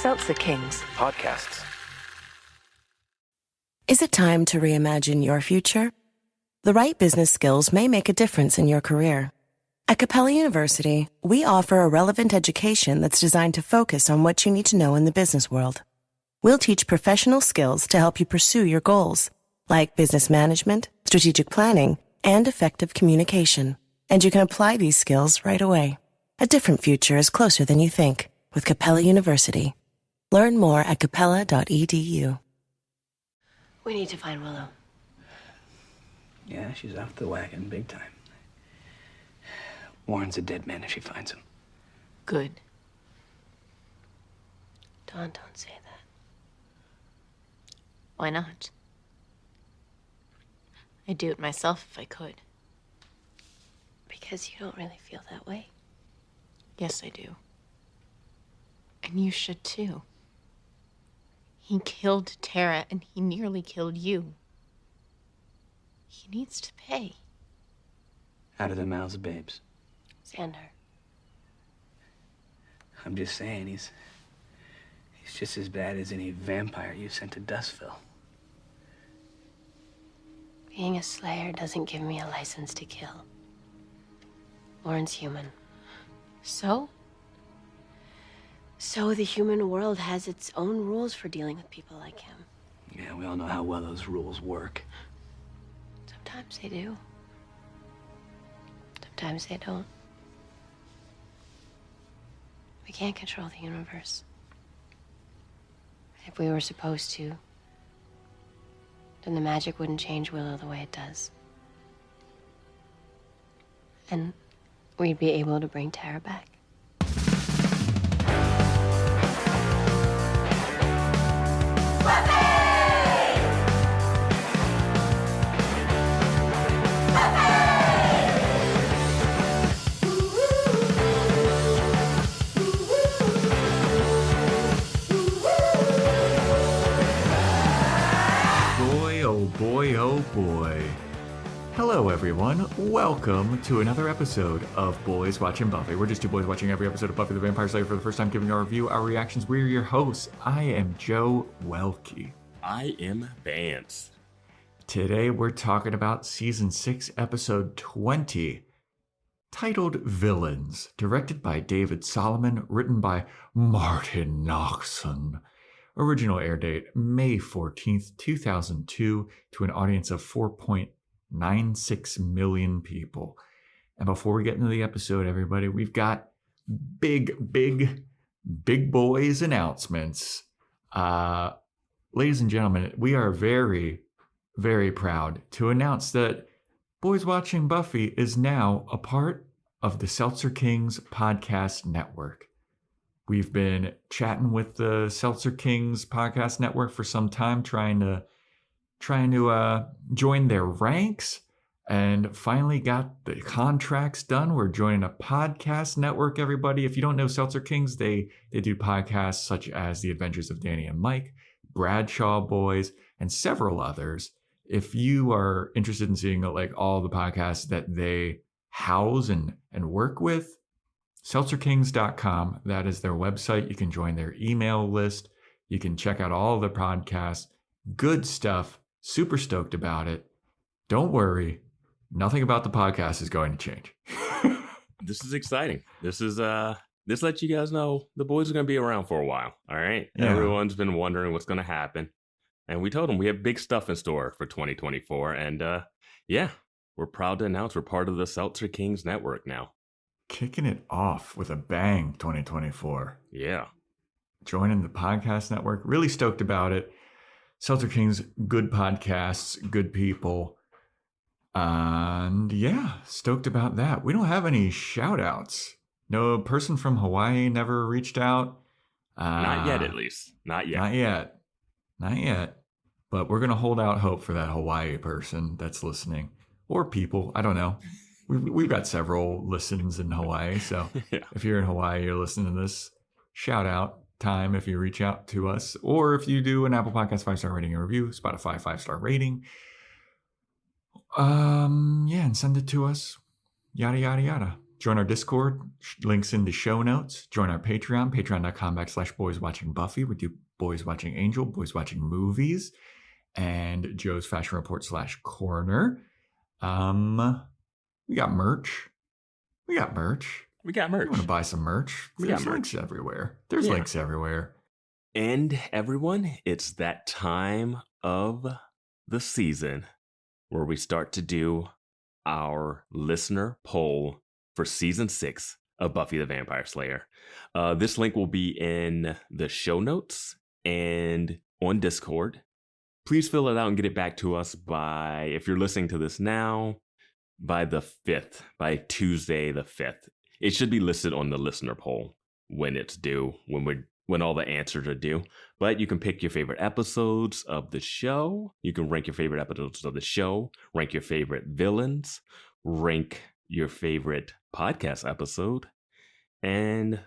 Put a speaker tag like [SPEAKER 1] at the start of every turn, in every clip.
[SPEAKER 1] Seltzer Kings
[SPEAKER 2] Podcasts.
[SPEAKER 3] Is it time to reimagine your future? The right business skills may make a difference in your career. At Capella University, we offer a relevant education that's designed to focus on what you need to know in the business world. We'll teach professional skills to help you pursue your goals, like business management, strategic planning, and effective communication. And you can apply these skills right away. A different future is closer than you think with Capella University. Learn more at capella.edu.
[SPEAKER 1] We need to find Willow.
[SPEAKER 2] Yeah, she's off the wagon big time. Warren's a dead man if she finds him.
[SPEAKER 1] Good. Dawn, don't say that. Why not? I'd do it myself if I could. Because you don't really feel that way. Yes, I do. And you should too. He killed Tara and he nearly killed you. He needs to pay.
[SPEAKER 2] Out of the mouths of babes.
[SPEAKER 1] Xander.
[SPEAKER 2] I'm just saying, he's just as bad as any vampire you sent to Dustville.
[SPEAKER 1] Being a slayer doesn't give me a license to kill. Warren's human. So? So the human world has its own rules for dealing with people like him.
[SPEAKER 2] Yeah, we all know how well those rules work.
[SPEAKER 1] Sometimes they do. Sometimes they don't. We can't control the universe. If we were supposed to, then the magic wouldn't change Willow the way it does. And we'd be able to bring Tara back.
[SPEAKER 4] Boy, oh boy. Hello, everyone. Welcome to another episode of Boys Watching Buffy. We're just two boys watching every episode of Buffy the Vampire Slayer for the first time, giving our review, our reactions. We're your hosts. I am Joe Welke.
[SPEAKER 5] I am Vance.
[SPEAKER 4] Today, we're talking about Season 6, Episode 20, titled Villains, directed by David Solomon, written by Martin Noxon. Original air date, May 14th, 2002, to an audience of 4.96 million people. And before we get into the episode, everybody, we've got big boys announcements. Ladies and gentlemen, we are very, very proud to announce that Boys Watching Buffy is now a part of the Seltzer Kings Podcast Network. We've been chatting with the Seltzer Kings Podcast Network for some time, trying to join their ranks, and finally got the contracts done. We're joining a podcast network, everybody. If you don't know Seltzer Kings, they do podcasts such as The Adventures of Danny and Mike, Bradshaw Boys, and several others. If you are interested in seeing like all the podcasts that they house and work with, seltzerkings.com, that is their website. You can join their email list. You can check out all the podcasts. Good stuff. Super stoked about it. Don't worry. Nothing about the podcast is going to change.
[SPEAKER 5] This is exciting. This lets you guys know the boys are going to be around for a while. All right.
[SPEAKER 4] Yeah.
[SPEAKER 5] Everyone's been wondering what's going to happen. And we told them we have big stuff in store for 2024. And we're proud to announce we're part of the Seltzer Kings network now.
[SPEAKER 4] Kicking it off with a bang, 2024.
[SPEAKER 5] Yeah.
[SPEAKER 4] Joining the podcast network. Really stoked about it. Seltzer Kings, good podcasts, good people. And yeah, stoked about that. We don't have any shout outs. No person from Hawaii never reached out.
[SPEAKER 5] Not yet, at least. Not yet.
[SPEAKER 4] Not yet. But we're going to hold out hope for that Hawaii person that's listening. Or people. I don't know. We've got several listens in Hawaii, so
[SPEAKER 5] Yeah.
[SPEAKER 4] If you're in Hawaii, you're listening to this, shout out time if you reach out to us, or if you do an Apple Podcast 5-star rating and review, Spotify 5-star rating, and send it to us, yada yada yada. Join our Discord. Links in the show notes. Join our Patreon, patreon.com/Boys Watching Buffy. We do Boys Watching Angel, Boys Watching Movies, and Joe's Fashion Report /Corner. We got merch. We got merch.
[SPEAKER 5] We got merch.
[SPEAKER 4] You want to buy some merch? There's links everywhere. There's links everywhere.
[SPEAKER 5] And everyone, it's that time of the season where we start to do our listener poll for season 6 of Buffy the Vampire Slayer. This link will be in the show notes and on Discord. Please fill it out and get it back to us by, if you're listening to this now, by the 5th, by Tuesday the 5th. It should be listed on the listener poll when it's due, when all the answers are due. But you can pick your favorite episodes of the show. You can rank your favorite episodes of the show, rank your favorite villains, rank your favorite podcast episode, and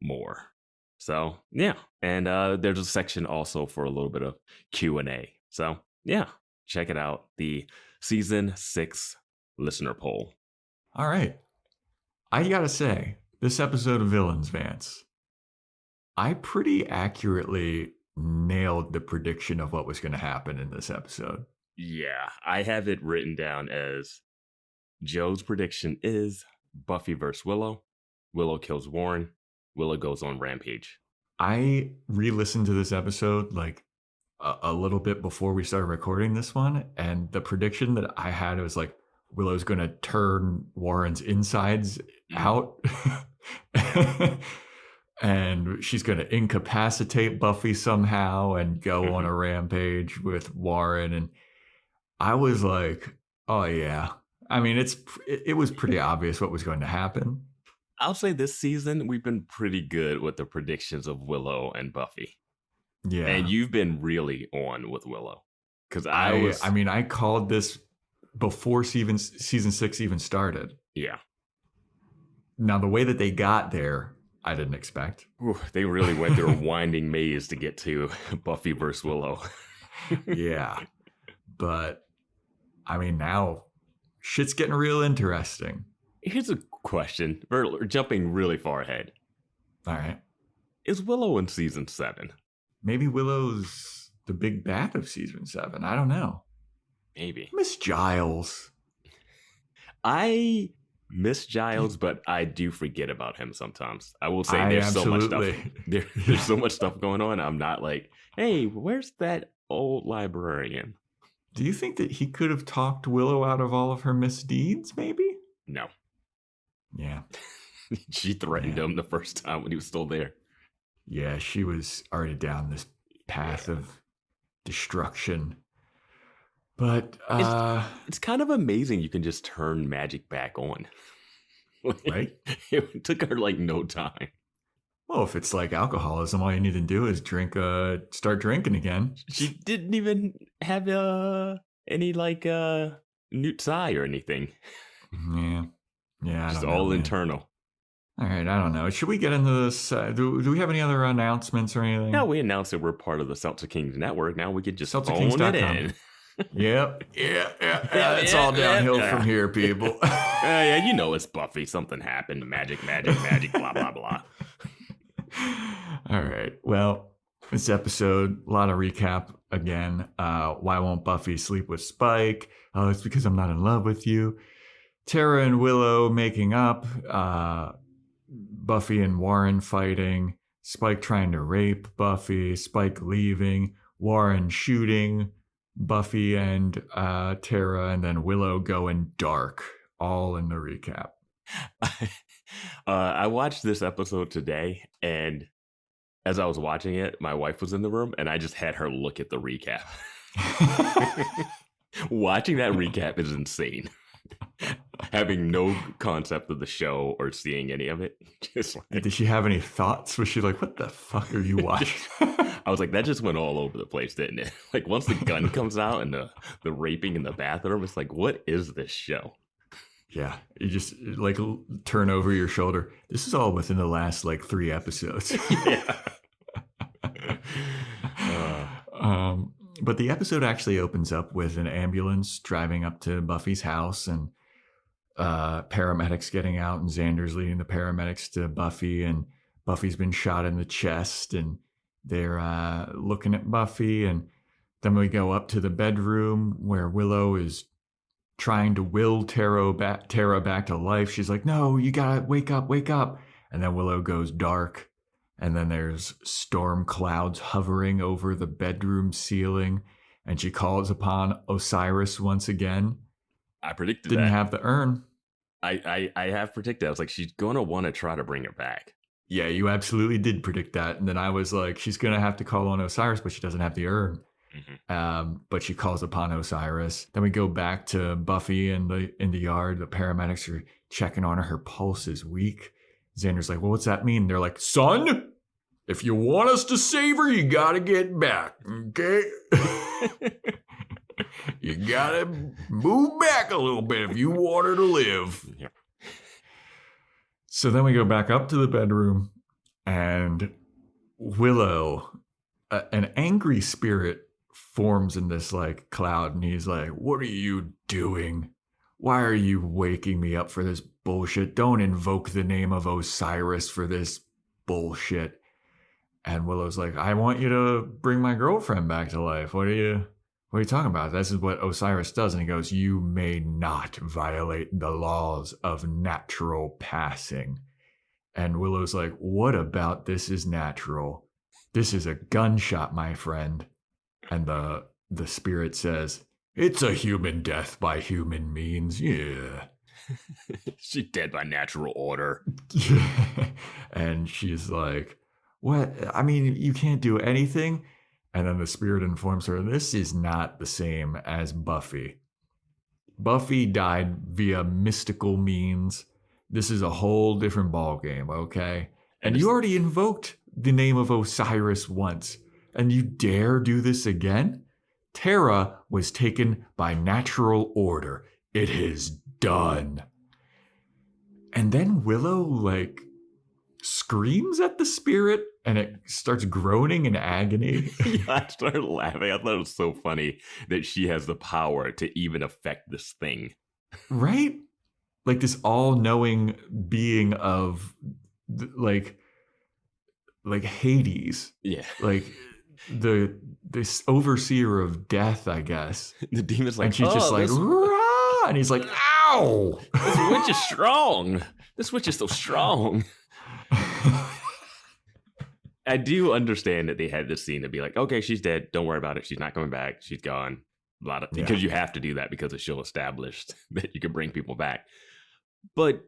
[SPEAKER 5] more. So, yeah. And there's a section also for a little bit of Q&A. So, yeah, check it out. The season 6 listener poll.
[SPEAKER 4] All right. I gotta say, this episode of Villains, Vance, I pretty accurately nailed the prediction of what was going to happen in this episode.
[SPEAKER 5] Yeah, I have it written down as Joe's prediction is Buffy versus Willow. Willow kills Warren. Willow goes on rampage.
[SPEAKER 4] I re-listened to this episode like a little bit before we started recording this one, and the prediction that I had was like, Willow's going to turn Warren's insides out and she's going to incapacitate Buffy somehow and go on a rampage with Warren. And I was like, oh yeah. I mean, it was pretty obvious what was going to happen.
[SPEAKER 5] I'll say this season, we've been pretty good with the predictions of Willow and Buffy.
[SPEAKER 4] Yeah.
[SPEAKER 5] And you've been really on with Willow. Because
[SPEAKER 4] I called this before season 6 even started.
[SPEAKER 5] Yeah.
[SPEAKER 4] Now, the way that they got there, I didn't expect.
[SPEAKER 5] Ooh, they really went through a winding maze to get to Buffy versus Willow.
[SPEAKER 4] Yeah. But, I mean, now shit's getting real interesting.
[SPEAKER 5] Here's a question. We're jumping really far ahead.
[SPEAKER 4] All right.
[SPEAKER 5] Is Willow in season 7?
[SPEAKER 4] Maybe Willow's the big bad of season 7. I don't know.
[SPEAKER 5] Maybe.
[SPEAKER 4] Miss Giles.
[SPEAKER 5] I miss Giles, but I do forget about him sometimes. I will say there's so much stuff. There's so much stuff going on. I'm not like, hey, where's that old librarian?
[SPEAKER 4] Do you think that he could have talked Willow out of all of her misdeeds, maybe?
[SPEAKER 5] No.
[SPEAKER 4] Yeah.
[SPEAKER 5] She threatened him the first time when he was still there.
[SPEAKER 4] Yeah, she was already down this path of destruction. But
[SPEAKER 5] it's kind of amazing you can just turn magic back on.
[SPEAKER 4] Right?
[SPEAKER 5] It took her like no time.
[SPEAKER 4] Well, if it's like alcoholism, all you need to do is start drinking again.
[SPEAKER 5] She didn't even have any like newt psi or anything.
[SPEAKER 4] Yeah. Yeah.
[SPEAKER 5] It's all internal.
[SPEAKER 4] All right, I don't know. Should we get into this? Do we have any other announcements or anything?
[SPEAKER 5] No, we announced that we're part of the Seltzer Kings network. Now we could just phone
[SPEAKER 4] SeltzerKings.com.
[SPEAKER 5] it in.
[SPEAKER 4] Yep. Yeah. It's all downhill from here, people.
[SPEAKER 5] Yeah, you know it's Buffy. Something happened. Magic, blah, blah, blah.
[SPEAKER 4] All right. Well, this episode, a lot of recap again. Why won't Buffy sleep with Spike? Oh, it's because I'm not in love with you. Tara and Willow making up. Buffy and Warren fighting. Spike trying to rape Buffy. Spike leaving. Warren shooting Buffy and Tara, and then Willow going dark, all in the recap.
[SPEAKER 5] I watched this episode today, and as I was watching it, my wife was in the room, and I just had her look at the recap. Watching that recap is insane. Having no concept of the show or seeing any of it. Just like,
[SPEAKER 4] did she have any thoughts? Was she like, what the fuck are you watching?
[SPEAKER 5] I was like, that just went all over the place, didn't it? Like, once the gun comes out and the raping in the bathroom, it's like, what is this show?
[SPEAKER 4] Yeah, you just like turn over your shoulder. This is all within the last like 3 episodes.
[SPEAKER 5] Yeah.
[SPEAKER 4] But the episode actually opens up with an ambulance driving up to Buffy's house, and paramedics getting out, and Xander's leading the paramedics to Buffy, and Buffy's been shot in the chest, and they're looking at Buffy, and then we go up to the bedroom where Willow is trying to will Tara back to life. She's like, no, you gotta wake up. And then Willow goes dark, and then there's storm clouds hovering over the bedroom ceiling, and she calls upon Osiris once again.
[SPEAKER 5] I predicted
[SPEAKER 4] Didn't
[SPEAKER 5] that.
[SPEAKER 4] have the urn.
[SPEAKER 5] I have predicted. I was like, she's going to want to try to bring it back.
[SPEAKER 4] Yeah, you absolutely did predict that. And then I was like, she's going to have to call on Osiris, but she doesn't have the urn. But she calls upon Osiris. Then we go back to Buffy in the yard. The paramedics are checking on her. Her pulse is weak. Xander's like, well, what's that mean? They're like, son, if you want us to save her, you got to get back, okay? You got to move back a little bit if you want her to live.
[SPEAKER 5] Yep.
[SPEAKER 4] So then we go back up to the bedroom, and Willow, an angry spirit, forms in this like cloud, and he's like, what are you doing? Why are you waking me up for this bullshit? Don't invoke the name of Osiris for this bullshit. And Willow's like, I want you to bring my girlfriend back to life. What are you talking about? This is what Osiris does. And he goes, you may not violate the laws of natural passing. And Willow's like, what about this is natural? This is a gunshot, my friend. And the spirit says, it's a human death by human means. Yeah.
[SPEAKER 5] She's dead by natural order.
[SPEAKER 4] And she's like, what? I mean, you can't do anything. And then the spirit informs her, this is not the same as Buffy. Buffy died via mystical means. This is a whole different ballgame, okay? And you already invoked the name of Osiris once, and you dare do this again? Tara was taken by natural order. It is done. And then Willow, like, screams at the spirit, and it starts groaning in agony.
[SPEAKER 5] Yeah, I started laughing. I thought it was so funny that she has the power to even affect this thing.
[SPEAKER 4] Right? Like this all-knowing being of, like Hades.
[SPEAKER 5] Yeah.
[SPEAKER 4] Like this overseer of death, I guess.
[SPEAKER 5] The demon's like,
[SPEAKER 4] and she's just like, rah! And he's like, ow!
[SPEAKER 5] This witch is strong. This witch is so strong. I do understand that they had this scene to be like, okay, she's dead. Don't worry about it. She's not coming back. She's gone. Because you have to do that because the show established that you can bring people back. But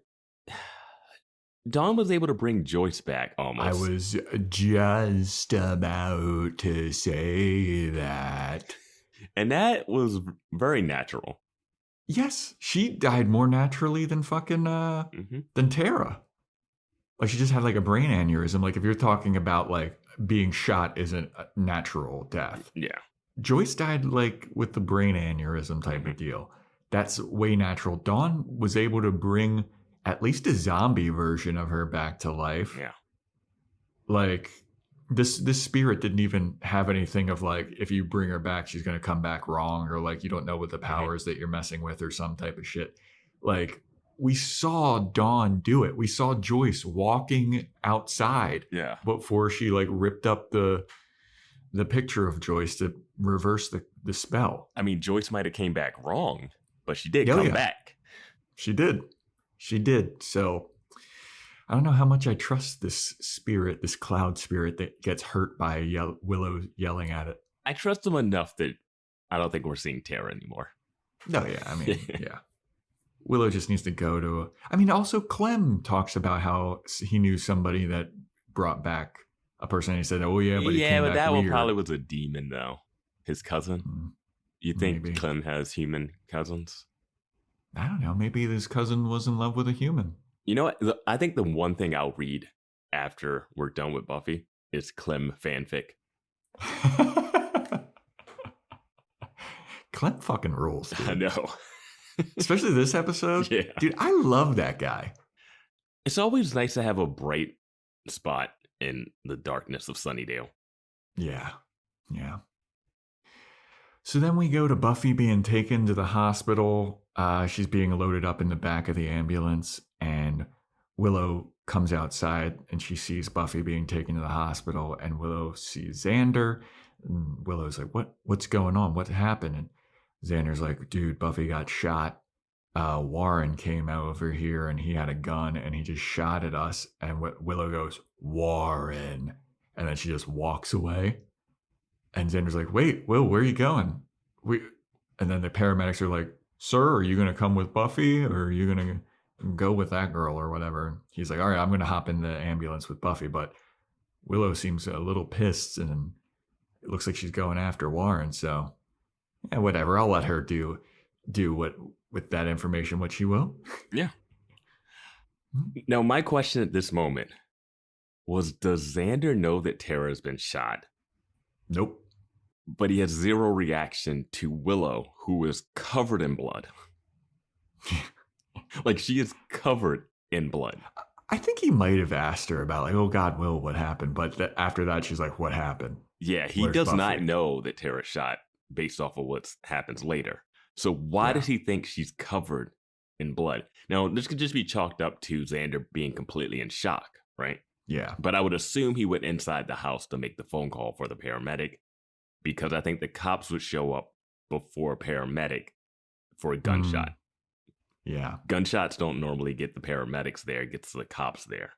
[SPEAKER 5] Dawn was able to bring Joyce back almost.
[SPEAKER 4] I was just about to say that.
[SPEAKER 5] And that was very natural.
[SPEAKER 4] Yes, she died more naturally than fucking than Tara. Like she just had like a brain aneurysm. Like if you're talking about like being shot isn't a natural death.
[SPEAKER 5] Yeah.
[SPEAKER 4] Joyce died like with the brain aneurysm type of deal. That's way natural. Dawn was able to bring at least a zombie version of her back to life.
[SPEAKER 5] Yeah.
[SPEAKER 4] Like this spirit didn't even have anything of like, if you bring her back, she's going to come back wrong, or like, you don't know what the powers that you're messing with or some type of shit. Like we saw Dawn do it. We saw Joyce walking outside before she like ripped up the picture of Joyce to reverse the spell.
[SPEAKER 5] I mean, Joyce might have came back wrong, but she did come back.
[SPEAKER 4] She did. So I don't know how much I trust this spirit, this cloud spirit that gets hurt by Willow yelling at it.
[SPEAKER 5] I trust him enough that I don't think we're seeing Tara anymore.
[SPEAKER 4] No, yeah. I mean, yeah. Willow just needs to go to... I mean, also Clem talks about how he knew somebody that brought back a person, and he said, oh, yeah, but he came back
[SPEAKER 5] that
[SPEAKER 4] weird.
[SPEAKER 5] one probably was a demon, though. His cousin. You think
[SPEAKER 4] Maybe.
[SPEAKER 5] Clem has human cousins?
[SPEAKER 4] I don't know. Maybe his cousin was in love with a human.
[SPEAKER 5] You know what? I think the one thing I'll read after we're done with Buffy is Clem fanfic.
[SPEAKER 4] Clem fucking rules, dude.
[SPEAKER 5] I know.
[SPEAKER 4] Especially this episode.
[SPEAKER 5] Yeah.
[SPEAKER 4] Dude, I love that guy.
[SPEAKER 5] It's always nice to have a bright spot in the darkness of Sunnydale.
[SPEAKER 4] Yeah. So then we go to Buffy being taken to the hospital. She's being loaded up in the back of the ambulance, and Willow comes outside and she sees Buffy being taken to the hospital, and Willow sees Xander. And Willow's like, what's going on? What happened? And Xander's like, dude, Buffy got shot. Warren came over here and he had a gun and he just shot at us. And Willow goes, Warren. And then she just walks away. And Xander's like, wait, Will, where are you going? And then the paramedics are like, sir, are you going to come with Buffy or are you going to go with that girl or whatever? He's like, all right, I'm going to hop in the ambulance with Buffy. But Willow seems a little pissed and it looks like she's going after Warren. So yeah, whatever. I'll let her do what with that information, what she will.
[SPEAKER 5] Yeah. Now, my question at this moment was, does Xander know that Tara's been shot?
[SPEAKER 4] Nope.
[SPEAKER 5] But he has zero reaction to Willow, who is covered in blood. Like, she is covered in blood.
[SPEAKER 4] I think he might have asked her about, like, oh God, Will, what happened? But after that, she's like, what happened?
[SPEAKER 5] Yeah, he does not know that Tara's shot based off of what happens later. So why does he think she's covered in blood? Now, this could just be chalked up to Xander being completely in shock, right?
[SPEAKER 4] Yeah.
[SPEAKER 5] But I would assume he went inside the house to make the phone call for the paramedic, because I think the cops would show up before a paramedic for a gunshot.
[SPEAKER 4] Yeah.
[SPEAKER 5] Gunshots don't normally get the paramedics there. It gets the cops there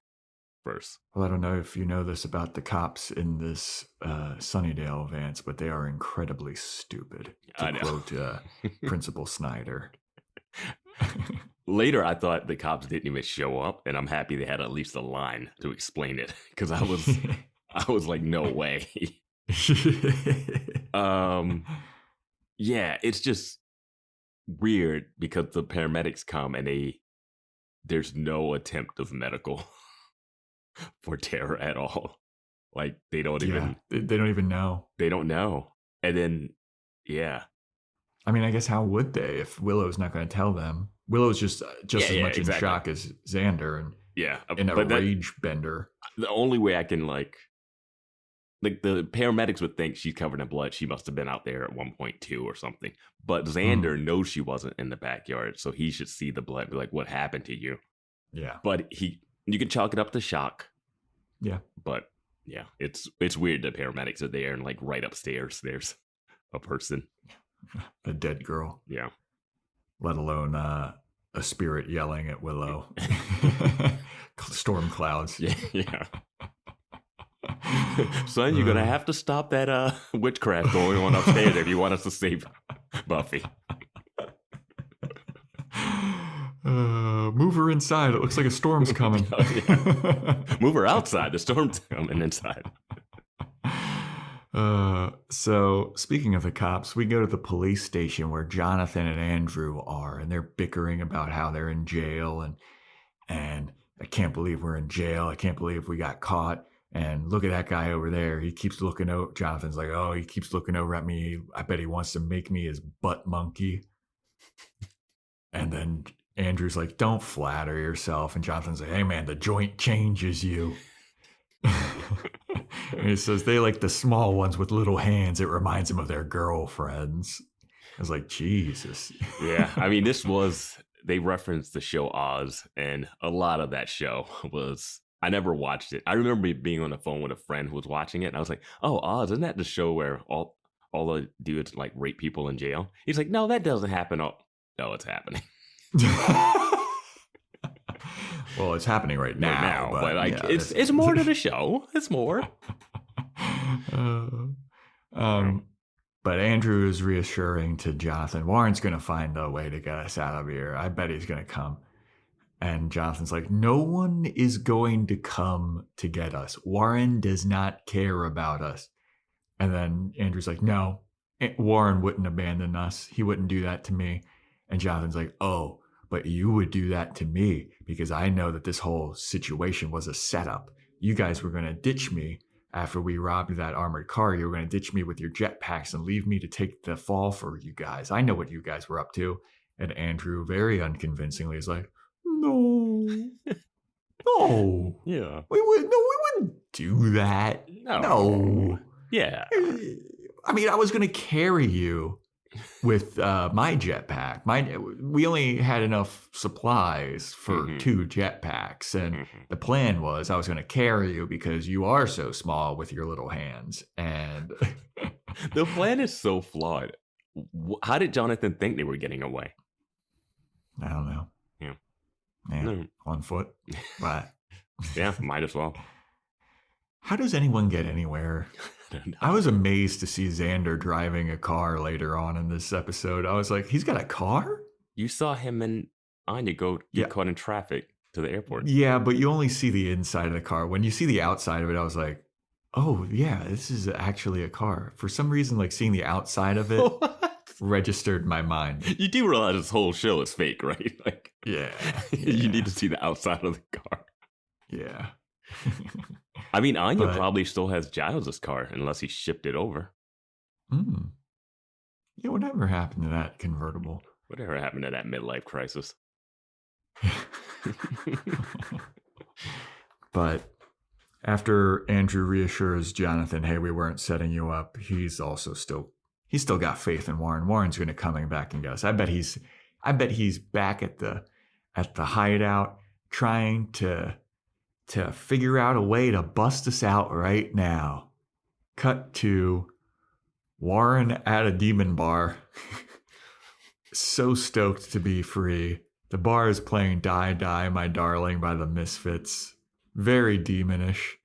[SPEAKER 5] first.
[SPEAKER 4] Well, I don't know if you know this about the cops in this Sunnydale, Vance, but they are incredibly stupid, to quote Principal Snyder.
[SPEAKER 5] Later, I thought the cops didn't even show up, and I'm happy they had at least a line to explain it, because I was like, no way. Yeah, it's just weird because the paramedics come and there's no attempt of medical for Tara at all. Like, they don't even
[SPEAKER 4] know.
[SPEAKER 5] They don't know. And then, yeah.
[SPEAKER 4] I mean, I guess how would they if Willow's not going to tell them? Willow's just as much in shock as Xander and in a rage bender.
[SPEAKER 5] The only way I can like the paramedics would think she's covered in blood. She must have been out there at 1.2 or something. But Xander knows she wasn't in the backyard, so he should see the blood and be like, what happened to you?
[SPEAKER 4] Yeah.
[SPEAKER 5] But you can chalk it up to shock.
[SPEAKER 4] Yeah.
[SPEAKER 5] But yeah, it's weird that paramedics are there and like right upstairs there's a person.
[SPEAKER 4] A dead girl.
[SPEAKER 5] Yeah.
[SPEAKER 4] Let alone a spirit yelling at Willow. Storm clouds.
[SPEAKER 5] Yeah. Son, you're gonna have to stop that witchcraft going on upstairs if you want us to save Buffy.
[SPEAKER 4] Move her inside. It looks like a storm's coming.
[SPEAKER 5] Move her outside. The storm's coming inside.
[SPEAKER 4] So speaking of the cops, we go to the police station where Jonathan and Andrew are, and they're bickering about how they're in jail, and I can't believe we're in jail. I can't believe we got caught. And look at that guy over there. He keeps looking over. Jonathan's like, oh, he keeps looking over at me. I bet he wants to make me his butt monkey. And then Andrew's like, don't flatter yourself. And Jonathan's like, hey, man, the joint changes you. And he says they like the small ones with little hands. It reminds him of their girlfriends. I was like, Jesus.
[SPEAKER 5] Yeah. I mean, they referenced the show Oz, and a lot of that show was, I never watched it. I remember being on the phone with a friend who was watching it, and I was like, oh, Oz, isn't that the show where all the dudes like rape people in jail? He's like, no, that doesn't happen. Oh, no, it's happening.
[SPEAKER 4] Well, it's happening right now.
[SPEAKER 5] But like, yeah, it's more to the show. It's more.
[SPEAKER 4] But Andrew is reassuring to Jonathan, Warren's going to find a way to get us out of here. I bet he's going to come. And Jonathan's like, no one is going to come to get us. Warren does not care about us. And then Andrew's like, no, Warren wouldn't abandon us. He wouldn't do that to me. And Jonathan's like, oh, but you would do that to me because I know that this whole situation was a setup. You guys were going to ditch me after we robbed that armored car. You were going to ditch me with your jetpacks and leave me to take the fall for you guys. I know what you guys were up to. And Andrew, very unconvincingly, is like, no.
[SPEAKER 5] Yeah.
[SPEAKER 4] We wouldn't do that.
[SPEAKER 5] No. Yeah.
[SPEAKER 4] I mean, I was going to carry you with my jetpack. We only had enough supplies for 2 jetpacks, and the plan was I was going to carry you because you are so small with your little hands. And
[SPEAKER 5] the plan is so flawed. How did Jonathan think they were getting away?
[SPEAKER 4] I don't know. Yeah, on foot. But
[SPEAKER 5] yeah, might as well.
[SPEAKER 4] How does anyone get anywhere? I was amazed to see Xander driving a car later on in this episode. I was like, he's got a car?
[SPEAKER 5] You saw him and Anya get caught in traffic to the airport.
[SPEAKER 4] Yeah, but you only see the inside of the car. When you see the outside of it, I was like, oh, yeah, this is actually a car. For some reason, like seeing the outside of it registered my mind.
[SPEAKER 5] You do realize this whole show is fake, right? Like,
[SPEAKER 4] yeah.
[SPEAKER 5] You need to see the outside of the car.
[SPEAKER 4] Yeah.
[SPEAKER 5] I mean, Anya probably still has Giles' car unless he shipped it over.
[SPEAKER 4] Yeah, whatever happened to that convertible?
[SPEAKER 5] Whatever happened to that midlife crisis?
[SPEAKER 4] But after Andrew reassures Jonathan, hey, we weren't setting you up, he's still got faith in Warren. Warren's going to come back and get us. I bet he's back at the hideout trying to figure out a way to bust us out right now. Cut to Warren at a demon bar. So stoked to be free. The bar is playing Die, Die, My Darling by the Misfits. Very demonish.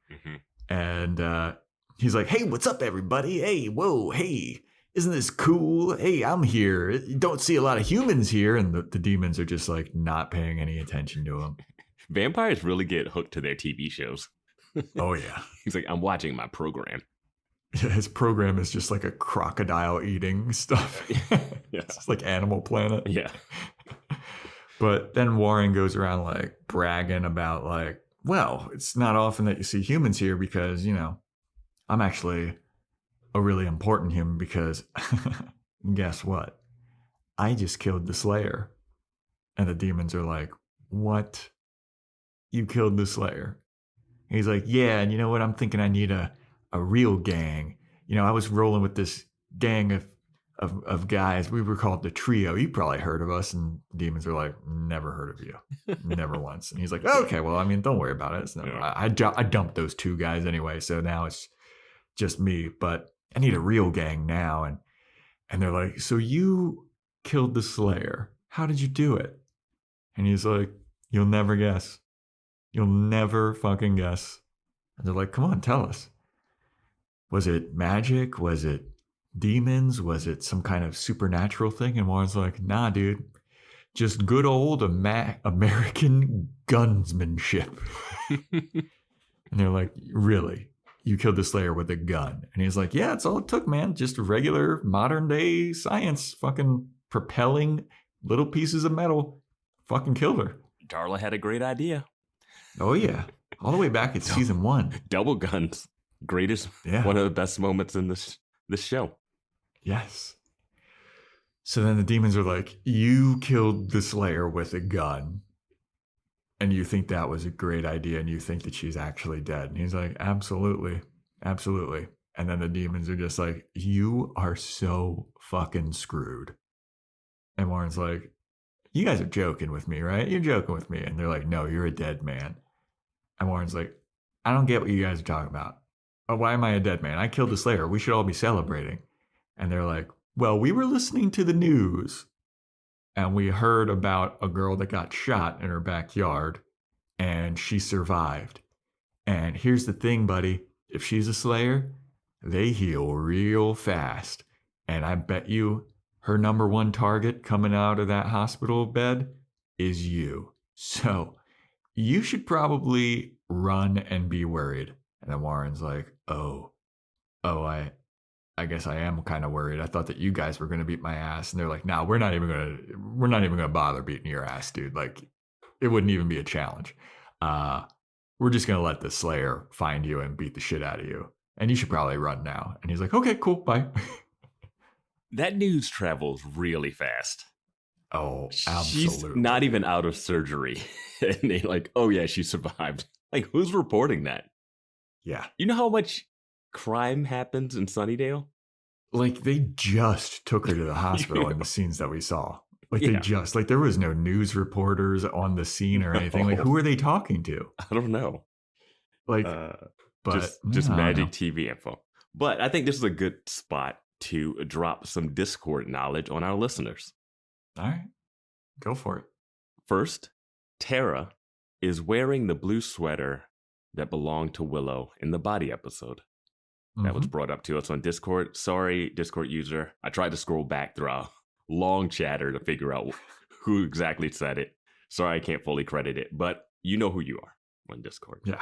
[SPEAKER 4] And he's like, hey, what's up, everybody? Hey, whoa, hey, isn't this cool? Hey, I'm here. You don't see a lot of humans here. And the demons are just like not paying any attention to him.
[SPEAKER 5] Vampires really get hooked to their TV shows.
[SPEAKER 4] Oh, yeah.
[SPEAKER 5] He's like, I'm watching my program.
[SPEAKER 4] His program is just like a crocodile eating stuff.
[SPEAKER 5] Yeah.
[SPEAKER 4] It's like Animal Planet.
[SPEAKER 5] Yeah.
[SPEAKER 4] But then Warren goes around like bragging about like, well, it's not often that you see humans here because, I'm actually a really important human because guess what? I just killed the Slayer. And the demons are like, what? You killed the Slayer? And he's like, yeah, and you know what? I'm thinking I need a real gang. I was rolling with this gang of guys. We were called the Trio. You probably heard of us. And demons are like, never heard of you. Never once. And he's like, okay, well, I mean, don't worry about it. I dumped those 2 guys anyway. So now it's just me. But I need a real gang now. And they're like, so you killed the Slayer. How did you do it? And he's like, you'll never guess. You'll never fucking guess. And they're like, come on, tell us. Was it magic? Was it demons? Was it some kind of supernatural thing? And Warren's like, nah, dude. Just good old American gunsmanship. And they're like, really? You killed the Slayer with a gun? And he's like, yeah, that's all it took, man. Just regular modern day science. Fucking propelling little pieces of metal. Fucking killed her.
[SPEAKER 5] Darla had a great idea.
[SPEAKER 4] Oh, yeah. All the way back at season 1.
[SPEAKER 5] Double guns. Greatest, one of the best moments in this show.
[SPEAKER 4] Yes. So then the demons are like, you killed the Slayer with a gun. And you think that was a great idea. And you think that she's actually dead. And he's like, absolutely. Absolutely. And then the demons are just like, you are so fucking screwed. And Warren's like, you guys are joking with me, right? You're joking with me. And they're like, no, you're a dead man. And Warren's like, I don't get what you guys are talking about. Oh, why am I a dead man? I killed the Slayer. We should all be celebrating. And they're like, well, we were listening to the news and we heard about a girl that got shot in her backyard and she survived. And here's the thing, buddy. If she's a Slayer, they heal real fast. And I bet you her number 1 target coming out of that hospital bed is you. So you should probably run and be worried. And then Warren's like, I guess I am kind of worried. I thought that you guys were going to beat my ass. And they're like, no, we're not even going to bother beating your ass, dude. Like, it wouldn't even be a challenge. We're just going to let the Slayer find you and beat the shit out of you. And you should probably run now. And he's like, okay, cool, bye.
[SPEAKER 5] That news travels really fast.
[SPEAKER 4] Oh, absolutely.
[SPEAKER 5] She's not even out of surgery. And they're like, oh yeah, she survived. Like, who's reporting that?
[SPEAKER 4] Yeah.
[SPEAKER 5] You know how much crime happens in Sunnydale?
[SPEAKER 4] like they just took her to the hospital in the scenes that we saw. Like
[SPEAKER 5] Yeah.
[SPEAKER 4] they just, like there was no news reporters on the scene or anything. Like who are they talking to?
[SPEAKER 5] I don't know.
[SPEAKER 4] Like, but
[SPEAKER 5] just
[SPEAKER 4] I don't
[SPEAKER 5] magic
[SPEAKER 4] know.
[SPEAKER 5] TV info. But I think this is a good spot to drop some Discord knowledge on our listeners.
[SPEAKER 4] All right, go for it.
[SPEAKER 5] First, Tara is wearing the blue sweater that belonged to Willow in the body episode. That was brought up to us on Discord. Sorry, Discord user. I tried to scroll back through our long chatter to figure out who exactly said it. Sorry, I can't fully credit it, but you know who you are on Discord.
[SPEAKER 4] Yeah.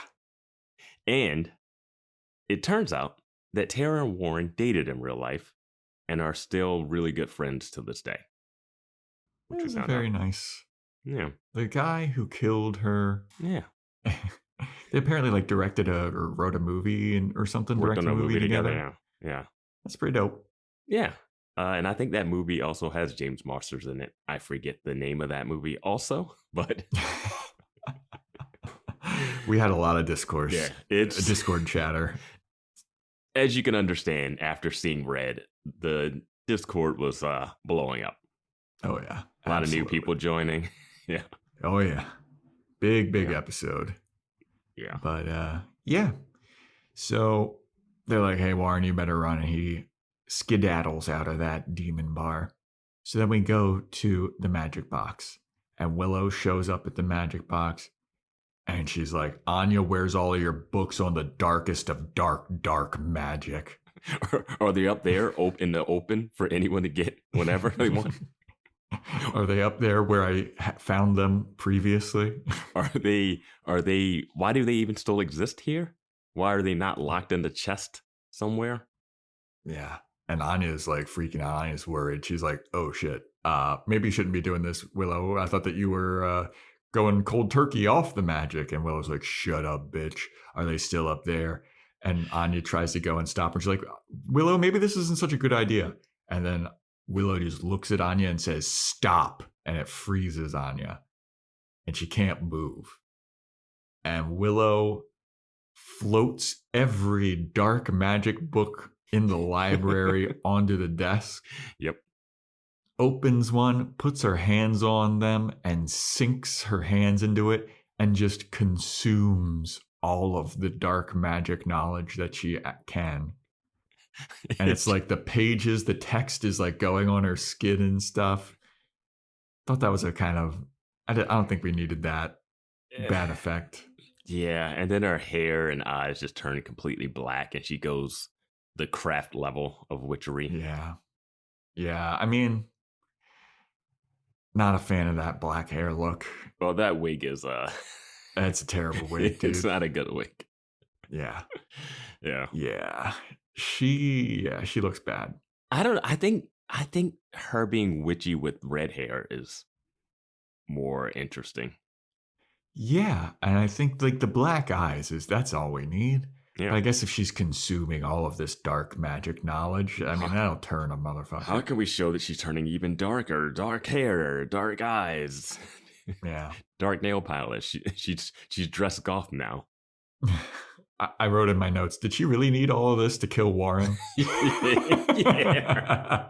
[SPEAKER 5] And it turns out that Tara and Warren dated in real life and are still really good friends to this day.
[SPEAKER 4] It was very nice.
[SPEAKER 5] Yeah.
[SPEAKER 4] The guy who killed her.
[SPEAKER 5] Yeah.
[SPEAKER 4] They apparently like directed or wrote a movie or something.
[SPEAKER 5] Worked
[SPEAKER 4] Directed
[SPEAKER 5] on
[SPEAKER 4] a movie together.
[SPEAKER 5] Yeah.
[SPEAKER 4] That's pretty dope.
[SPEAKER 5] Yeah. And I think that movie also has James Marsters in it. I forget the name of that movie also, but
[SPEAKER 4] we had a lot of discourse.
[SPEAKER 5] Yeah, it's
[SPEAKER 4] Discord chatter.
[SPEAKER 5] As you can understand, after seeing Red, the Discord was blowing up.
[SPEAKER 4] Oh yeah.
[SPEAKER 5] A lot of new people joining. Yeah.
[SPEAKER 4] Oh yeah. Big episode.
[SPEAKER 5] Yeah.
[SPEAKER 4] But yeah. So they're like, hey, Warren, you better run. And he skedaddles out of that demon bar. So then we go to the magic box. And Willow shows up at the magic box. And she's like, Anya, where's all of your books on the darkest of dark magic?
[SPEAKER 5] Are they up there in the open for anyone to get whenever they want?
[SPEAKER 4] Are they up there where I found them previously?
[SPEAKER 5] Are they, why do they even still exist here? Why are they not locked in the chest somewhere?
[SPEAKER 4] Yeah. And Anya's like freaking out. Anya's worried. She's like, oh shit. Maybe you shouldn't be doing this, Willow. I thought that you were going cold turkey off the magic. And Willow's like, shut up, bitch. Are they still up there? And Anya tries to go and stop her. She's like, Willow, maybe this isn't such a good idea. And then Willow just looks at Anya and says, stop. And it freezes Anya. And she can't move. And Willow floats every dark magic book in the library onto the desk.
[SPEAKER 5] Yep.
[SPEAKER 4] Opens one, puts her hands on them, and sinks her hands into it and just consumes all of the dark magic knowledge that she can. And it's like the pages, the text is like going on her skin and stuff. Thought that was a kind of, I don't think we needed that bad effect.
[SPEAKER 5] Yeah, and then her hair and eyes just turn completely black and she goes the craft level of witchery.
[SPEAKER 4] Yeah. Yeah, I mean, not a fan of that black hair look.
[SPEAKER 5] Well, that wig is
[SPEAKER 4] That's a terrible wig, dude.
[SPEAKER 5] It's not a good wig.
[SPEAKER 4] Yeah.
[SPEAKER 5] Yeah.
[SPEAKER 4] Yeah. She looks bad.
[SPEAKER 5] I think her being witchy with red hair is more interesting.
[SPEAKER 4] Yeah, and I think like the black eyes that's all we need.
[SPEAKER 5] Yeah.
[SPEAKER 4] But I guess if she's consuming all of this dark magic knowledge, I mean, that'll turn a motherfucker.
[SPEAKER 5] How can we show that she's turning even darker? Dark hair, dark eyes.
[SPEAKER 4] Yeah.
[SPEAKER 5] Dark nail polish. She's dressed goth now.
[SPEAKER 4] I wrote in my notes, did she really need all of this to kill Warren?
[SPEAKER 5] Yeah.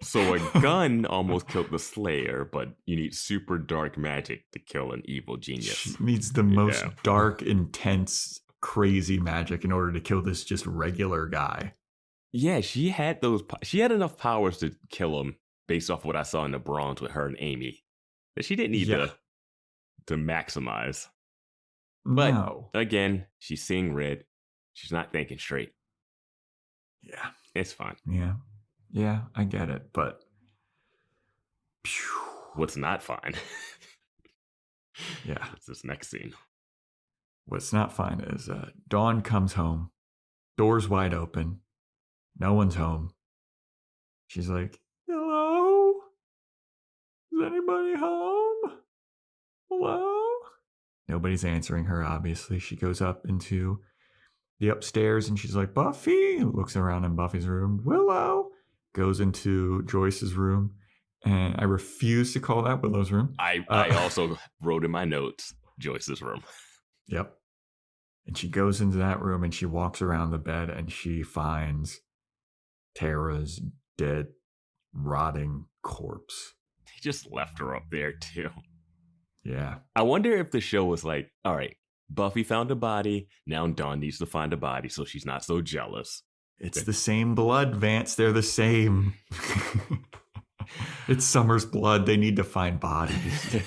[SPEAKER 5] So a gun almost killed the Slayer, but you need super dark magic to kill an evil genius.
[SPEAKER 4] She needs the most dark, intense, crazy magic in order to kill this just regular guy.
[SPEAKER 5] Yeah, she had enough powers to kill him based off what I saw in the Bronze with her and Amy. That she didn't need to maximize. But
[SPEAKER 4] no.
[SPEAKER 5] Again, she's seeing red. She's not thinking straight.
[SPEAKER 4] Yeah.
[SPEAKER 5] It's fine.
[SPEAKER 4] Yeah. Yeah, I get it, but
[SPEAKER 5] what's not fine?
[SPEAKER 4] Yeah.
[SPEAKER 5] It's this next scene.
[SPEAKER 4] What's not fine is Dawn comes home, doors wide open, no one's home. She's like, hello? Is anybody home? Hello? Nobody's answering her, obviously. She goes up into the upstairs and she's like, Buffy? Looks around in Buffy's room. Willow? Goes into Joyce's room. And I refuse to call that Willow's room.
[SPEAKER 5] I also wrote in my notes, Joyce's room.
[SPEAKER 4] Yep. And she goes into that room and she walks around the bed and she finds Tara's dead, rotting corpse.
[SPEAKER 5] They just left her up there too.
[SPEAKER 4] Yeah.
[SPEAKER 5] I wonder if the show was like, all right, Buffy found a body. Now Dawn needs to find a body so she's not so jealous.
[SPEAKER 4] It's the same blood, Vance. They're the same. It's Summer's blood. They need to find bodies.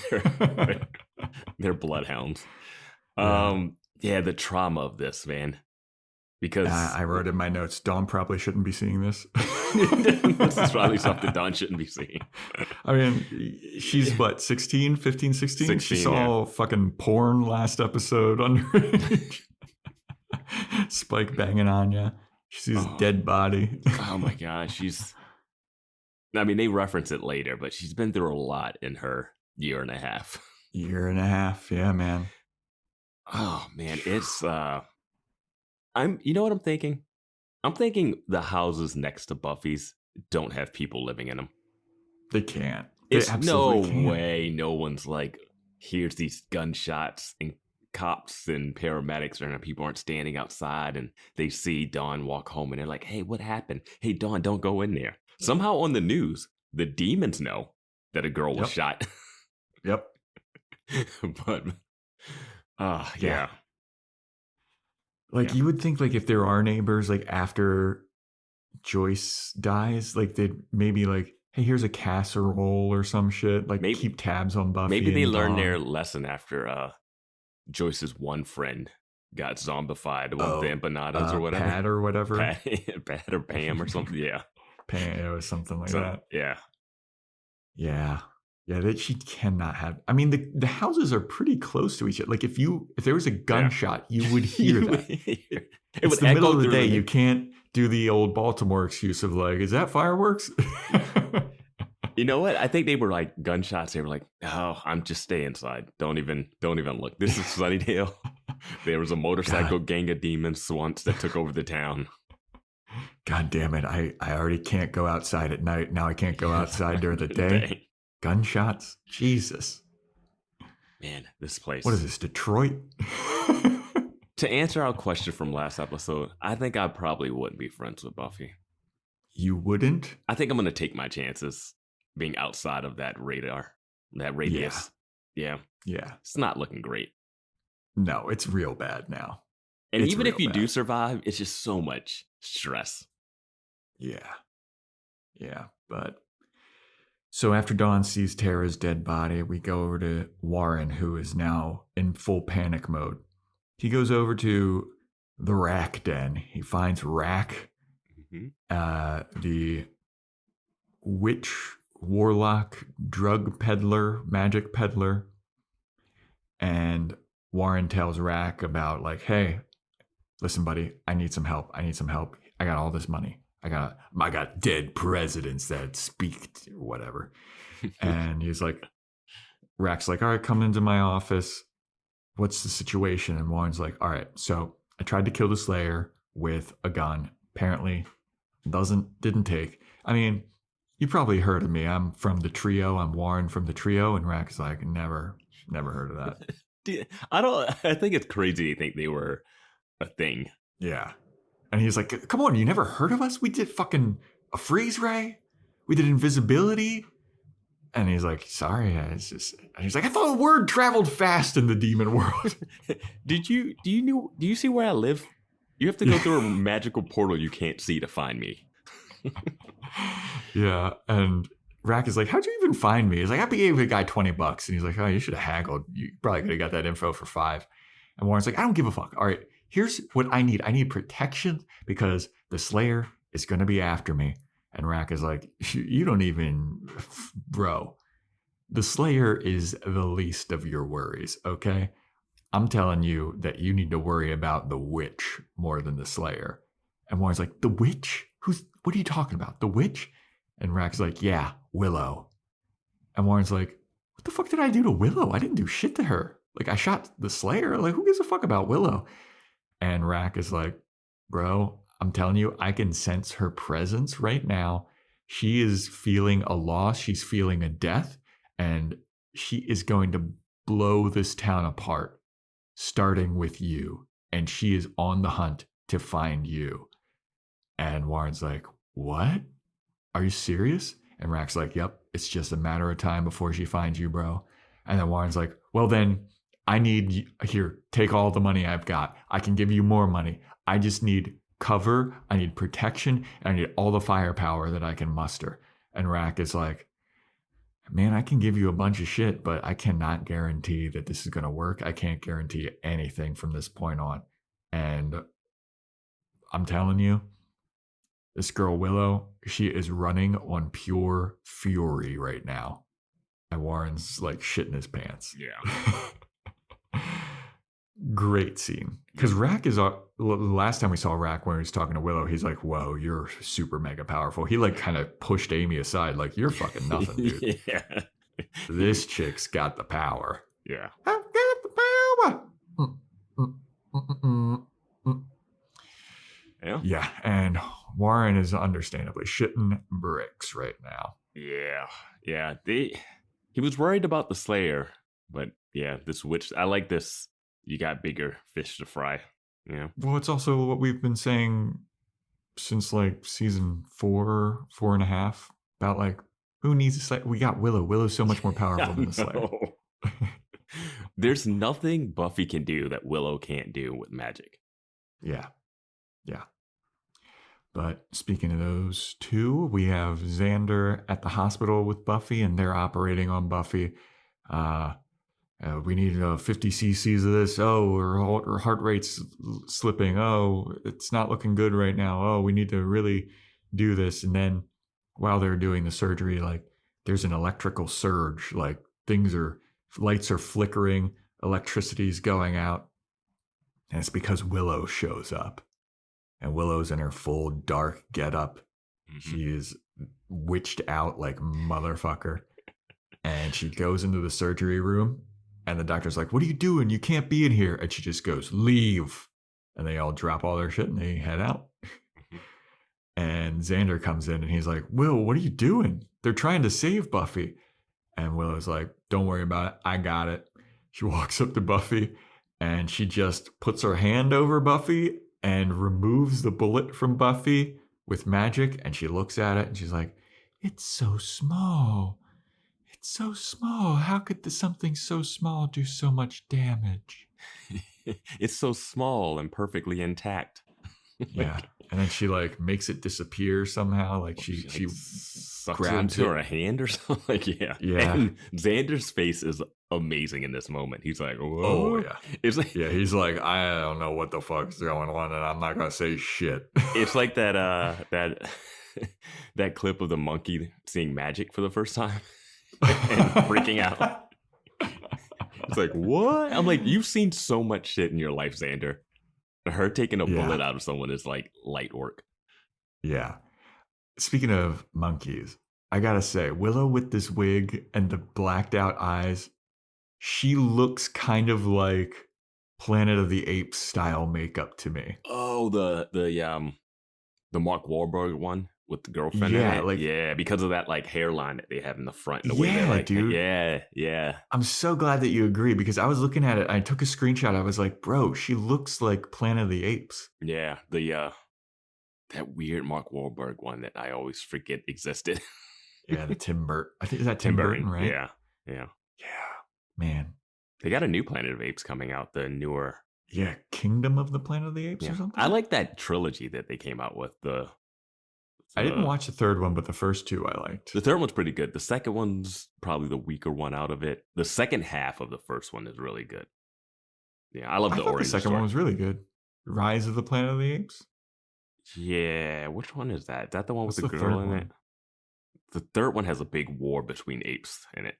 [SPEAKER 5] They're bloodhounds.
[SPEAKER 4] Yeah.
[SPEAKER 5] The trauma of this, man. Because
[SPEAKER 4] I wrote in my notes, Dawn probably shouldn't be seeing this.
[SPEAKER 5] this is probably something Dawn shouldn't be seeing.
[SPEAKER 4] I mean, she's what, 16, 15, 16?
[SPEAKER 5] 16,
[SPEAKER 4] she saw fucking porn last episode underage. Spike banging on ya. She sees a dead body.
[SPEAKER 5] Oh my gosh, they reference it later, but she's been through a lot in her year and a half.
[SPEAKER 4] Year and a half, yeah, man.
[SPEAKER 5] Oh man, it's you know what I'm thinking? I'm thinking the houses next to Buffy's don't have people living in them.
[SPEAKER 4] They can't.
[SPEAKER 5] It's no way no one's like, here's these gunshots and cops and paramedics and people aren't standing outside and they see Dawn walk home and they're like, hey, what happened? Hey, Dawn, don't go in there. Somehow on the news, the demons know that a girl was shot.
[SPEAKER 4] Yep.
[SPEAKER 5] But, yeah.
[SPEAKER 4] Like, you would think, like, if there are neighbors, like, after Joyce dies, like, they'd maybe, like, hey, here's a casserole or some shit. Like, keep tabs on Buffy.
[SPEAKER 5] Maybe they learned
[SPEAKER 4] Dawn.
[SPEAKER 5] their lesson after Joyce's one friend got zombified. The one with the empanadas or whatever.
[SPEAKER 4] Pat or whatever.
[SPEAKER 5] Pat or Pam or something, yeah.
[SPEAKER 4] Pam, it was something like that.
[SPEAKER 5] Yeah.
[SPEAKER 4] Yeah. Yeah, that she cannot have. I mean, the houses are pretty close to each other. Like, if there was a gunshot, you would hear that. It's the middle of the day. You can't do the old Baltimore excuse of like, is that fireworks?
[SPEAKER 5] You know what? I think they were like gunshots. They were like, oh, I'm just stay inside. Don't even look. This is Sunnydale. There was a motorcycle gang of demons once that took over the town.
[SPEAKER 4] God damn it. I already can't go outside at night. Now I can't go outside during the day. Gunshots? Jesus.
[SPEAKER 5] Man, this place.
[SPEAKER 4] What is this, Detroit?
[SPEAKER 5] To answer our question from last episode, I think I probably wouldn't be friends with Buffy.
[SPEAKER 4] You wouldn't?
[SPEAKER 5] I think I'm going to take my chances being outside of that radar, that radius. Yeah. It's not looking great.
[SPEAKER 4] No, it's real bad now.
[SPEAKER 5] And even if you do survive, it's just so much stress.
[SPEAKER 4] Yeah, but... So after Dawn sees Tara's dead body, we go over to Warren, who is now in full panic mode. He goes over to the Rack Den. He finds Rack, the witch, warlock, drug peddler, magic peddler. And Warren tells Rack about like, hey, listen, buddy, I need some help. I got all this money. I got dead presidents that speak or whatever. And he's like, Rack's like, all right, come into my office. What's the situation? And Warren's like, all right, so I tried to kill the Slayer with a gun. Apparently didn't take. I mean, you probably heard of me. I'm from the trio. I'm Warren from the trio. And Rack's like, never heard of that.
[SPEAKER 5] I think it's crazy to think they were a thing.
[SPEAKER 4] Yeah. And he's like, come on, you never heard of us? We did fucking a freeze ray. We did invisibility. And he's like, sorry. And he's like, I thought the word traveled fast in the demon world.
[SPEAKER 5] Do you see where I live? You have to go through a magical portal you can't see to find me.
[SPEAKER 4] Yeah. And Rack is like, how'd you even find me? He's like, I gave the guy $20. And he's like, oh, you should have haggled. You probably could have got that info for $5. And Warren's like, I don't give a fuck. All right. Here's what I need. I need protection because the Slayer is going to be after me. And Rack is like, you don't even, bro. The Slayer is the least of your worries, okay? I'm telling you that you need to worry about the witch more than the Slayer. And Warren's like, the witch? What are you talking about? The witch? And Rack's like, yeah, Willow. And Warren's like, what the fuck did I do to Willow? I didn't do shit to her. Like, I shot the Slayer. Like, who gives a fuck about Willow? And Rack is like, bro, I'm telling you, I can sense her presence right now. She is feeling a loss. She's feeling a death. And she is going to blow this town apart, starting with you. and she is on the hunt to find you. And Warren's like, what? Are you serious? And Rack's like, yep, it's just a matter of time before she finds you, bro. And then Warren's like, well, then I need, here, take all the money I've got. I can give you more money. I just need cover. I need protection. And I need all the firepower that I can muster. And Rack is like, man, I can give you a bunch of shit, but I cannot guarantee that this is going to work. I can't guarantee anything from this point on. And I'm telling you, this girl, Willow, she is running on pure fury right now. And Warren's like shitting his pants.
[SPEAKER 5] Yeah.
[SPEAKER 4] Great scene. Because Rack is, the last time we saw Rack when he was talking to Willow, he's like, whoa, you're super mega powerful. He like kind of pushed Amy aside, like, you're fucking nothing, dude.
[SPEAKER 5] Yeah.
[SPEAKER 4] This chick's got the power.
[SPEAKER 5] Yeah.
[SPEAKER 4] I've got the power.
[SPEAKER 5] Yeah.
[SPEAKER 4] Yeah, and Warren is understandably shitting bricks right now.
[SPEAKER 5] Yeah. Yeah. He was worried about the Slayer, but yeah, this witch, I like this. You got bigger fish to fry. Yeah.
[SPEAKER 4] Well, it's also what we've been saying since like season 4.5, about like, who needs a Slayer? We got Willow. Willow's so much more powerful than the Slayer.
[SPEAKER 5] There's nothing Buffy can do that Willow can't do with magic.
[SPEAKER 4] Yeah. Yeah. But speaking of those two, we have Xander at the hospital with Buffy, and they're operating on Buffy. We need 50 cc's of this. Oh, her heart rate's slipping. Oh, it's not looking good right now. Oh, we need to really do this. And then while they're doing the surgery, like there's an electrical surge. Like lights are flickering, electricity's going out. And it's because Willow shows up. And Willow's in her full dark getup.
[SPEAKER 5] Mm-hmm.
[SPEAKER 4] She is witched out like motherfucker. And she goes into the surgery room. And the doctor's like, what are you doing? You can't be in here. And she just goes, leave. And they all drop all their shit and they head out. And Xander comes in and he's like, Will, what are you doing? They're trying to save Buffy. And Willow's like, don't worry about it. I got it. She walks up to Buffy and she just puts her hand over Buffy and removes the bullet from Buffy with magic. And she looks at it and she's like, it's so small. It's so small. How could something so small do so much damage?
[SPEAKER 5] It's so small and perfectly intact.
[SPEAKER 4] Yeah. And then she like makes it disappear somehow. Like she
[SPEAKER 5] sucks
[SPEAKER 4] grabs
[SPEAKER 5] it into
[SPEAKER 4] it.
[SPEAKER 5] her hand or something. Like, yeah.
[SPEAKER 4] Yeah.
[SPEAKER 5] And Xander's face is amazing in this moment. He's like, whoa.
[SPEAKER 4] Oh yeah.
[SPEAKER 5] It's like,
[SPEAKER 4] yeah, he's like, I don't know what the fuck's going on, and I'm not gonna say shit.
[SPEAKER 5] It's like that that clip of the monkey seeing magic for the first time and freaking out. It's like, what? I'm like, you've seen so much shit in your life, Xander. Her taking a bullet out of someone is like light work.
[SPEAKER 4] Yeah. Speaking of monkeys, I gotta say, Willow with this wig and the blacked out eyes, she looks kind of like Planet of the Apes style makeup to me.
[SPEAKER 5] Oh, the Mark Wahlberg one with the girlfriend.
[SPEAKER 4] Yeah,
[SPEAKER 5] because of that like hairline that they have in the front. And the way they, like,
[SPEAKER 4] dude.
[SPEAKER 5] Yeah.
[SPEAKER 4] I'm so glad that you agree because I was looking at it. I took a screenshot. I was like, bro, she looks like Planet of the Apes.
[SPEAKER 5] Yeah, that weird Mark Wahlberg one that I always forget existed.
[SPEAKER 4] Yeah, the Tim Burton. I think is that Tim Burton, right?
[SPEAKER 5] Yeah.
[SPEAKER 4] Man,
[SPEAKER 5] they got a new Planet of Apes coming out. The newer.
[SPEAKER 4] Yeah, Kingdom of the Planet of the Apes or something.
[SPEAKER 5] I like that trilogy that they came out with.
[SPEAKER 4] I didn't watch the third one, but the first two I liked.
[SPEAKER 5] The third one's pretty good. The second one's probably the weaker one out of it. The second half of the first one is really good. Yeah, I love the origin.
[SPEAKER 4] The second one was really good. Rise of the Planet of the Apes.
[SPEAKER 5] Yeah, which one is that? Is that the one with the girl in it? The third one has a big war between apes in it.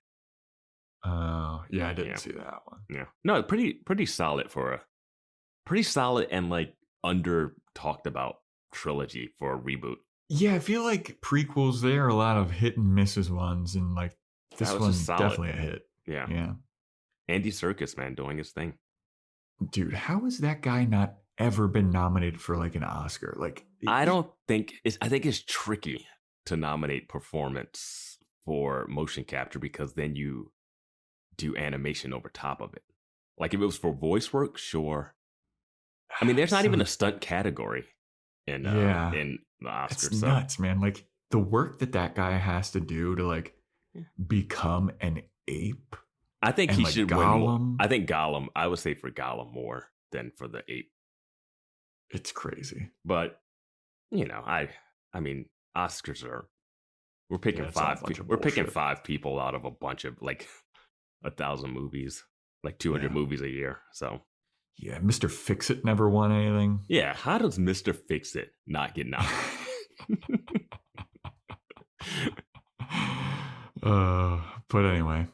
[SPEAKER 4] Oh, yeah, I didn't see that one.
[SPEAKER 5] Yeah, no, pretty solid and like under talked about trilogy for a reboot.
[SPEAKER 4] Yeah, I feel like prequels, there are a lot of hit and misses ones, and like this one's definitely a hit.
[SPEAKER 5] Yeah. Andy Serkis, man, doing his thing.
[SPEAKER 4] Dude, how has that guy not ever been nominated for like an Oscar? Like,
[SPEAKER 5] I think it's tricky to nominate performance for motion capture because then you do animation over top of it. Like if it was for voice work, sure. I mean, there's not even a stunt category in the Oscars.
[SPEAKER 4] It's nuts, man. Like the work that guy has to do to like become an ape.
[SPEAKER 5] I think he should win
[SPEAKER 4] Gollum.
[SPEAKER 5] more. I think Gollum. I would say for Gollum more than for the ape.
[SPEAKER 4] It's crazy.
[SPEAKER 5] But I mean, Oscars are. We're picking We're picking 5 people out of a bunch of like 1,000 movies, like 200 movies a year. So.
[SPEAKER 4] Yeah, Mr. Fix-It never won anything.
[SPEAKER 5] Yeah, how does Mr. Fix-It not get nominated?
[SPEAKER 4] But anyway,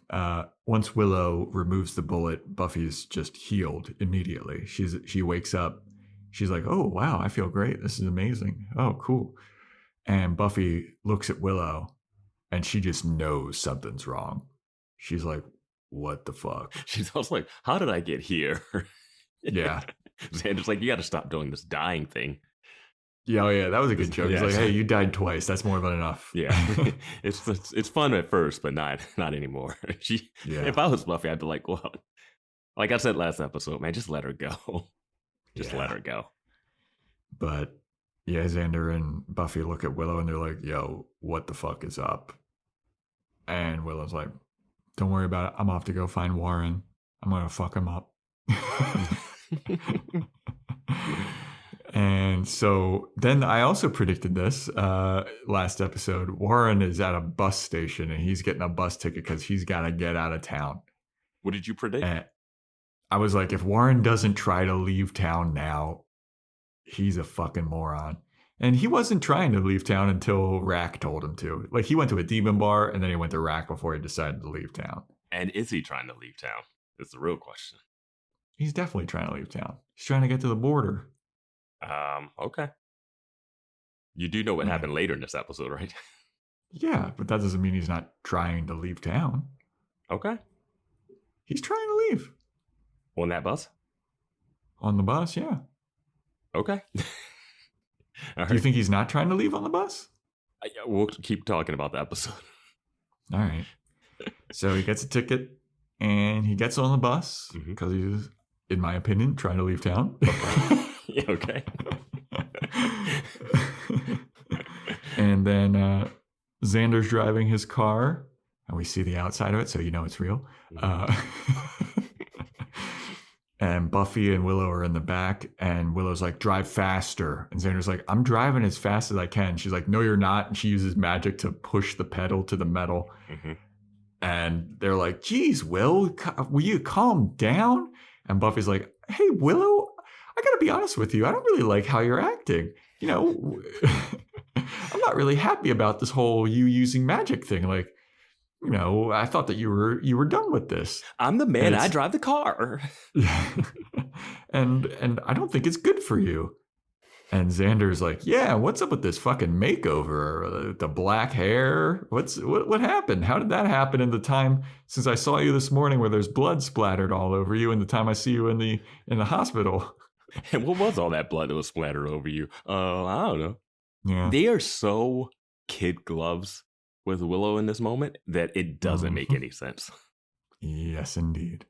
[SPEAKER 4] once Willow removes the bullet, Buffy's just healed immediately. She wakes up. She's like, "Oh wow, I feel great. This is amazing. Oh cool." And Buffy looks at Willow, and she just knows something's wrong. She's like, "What the fuck?"
[SPEAKER 5] She's also like, "How did I get here?"
[SPEAKER 4] Yeah.
[SPEAKER 5] Xander's like, "You got to stop doing this dying thing."
[SPEAKER 4] Yeah, oh yeah, that was a good joke. He's like, "Hey, you died twice. That's more than enough."
[SPEAKER 5] Yeah, it's fun at first, but not anymore. If I was Buffy, I'd be like, "Well, like I said last episode, man, just let her go. Let her go."
[SPEAKER 4] But yeah, Xander and Buffy look at Willow and they're like, "Yo, what the fuck is up?" And Willow's like, "Don't worry about it. I'm off to go find Warren. I'm gonna fuck him up." And so then I also predicted this last episode. Warren is at a bus station and he's getting a bus ticket because he's got to get out of town.
[SPEAKER 5] What did you predict?
[SPEAKER 4] And I was like, if Warren doesn't try to leave town now, he's a fucking moron. And he wasn't trying to leave town until Rack told him to. Like he went to a demon bar and then he went to Rack before he decided to leave town.
[SPEAKER 5] And is he trying to leave town? That's the real question.
[SPEAKER 4] He's definitely trying to leave town. He's trying to get to the border.
[SPEAKER 5] Okay. You do know what happened later in this episode, right?
[SPEAKER 4] Yeah, but that doesn't mean he's not trying to leave town.
[SPEAKER 5] Okay.
[SPEAKER 4] He's trying to leave.
[SPEAKER 5] On that bus?
[SPEAKER 4] On the bus, yeah.
[SPEAKER 5] Okay.
[SPEAKER 4] Do you think he's not trying to leave on the bus?
[SPEAKER 5] We'll keep talking about the episode.
[SPEAKER 4] All right. So he gets a ticket and he gets on the bus because he's, in my opinion, trying to leave town.
[SPEAKER 5] Yeah, okay.
[SPEAKER 4] And then Xander's driving his car and we see the outside of it, so you know it's real. And Buffy and Willow are in the back and Willow's like, "Drive faster." And Xander's like, "I'm driving as fast as I can." She's like, "No, you're not." And she uses magic to push the pedal to the metal. And they're like, "Geez, Will you calm down?" And Buffy's like, "Hey, Willow, I gotta be honest with you. I don't really like how you're acting. You know, I'm not really happy about this whole you using magic thing. Like, you know, I thought that you were done with this.
[SPEAKER 5] I'm the man. I drive the car."
[SPEAKER 4] and I don't think it's good for you. And Xander's like, "Yeah, what's up with this fucking makeover? The black hair? What happened? How did that happen in the time since I saw you this morning where there's blood splattered all over you and the time I see you in the hospital?"
[SPEAKER 5] And what was all that blood that was splattered over you? I don't know.
[SPEAKER 4] Yeah.
[SPEAKER 5] They are so kid gloves with Willow in this moment that it doesn't make any sense.
[SPEAKER 4] Yes, indeed.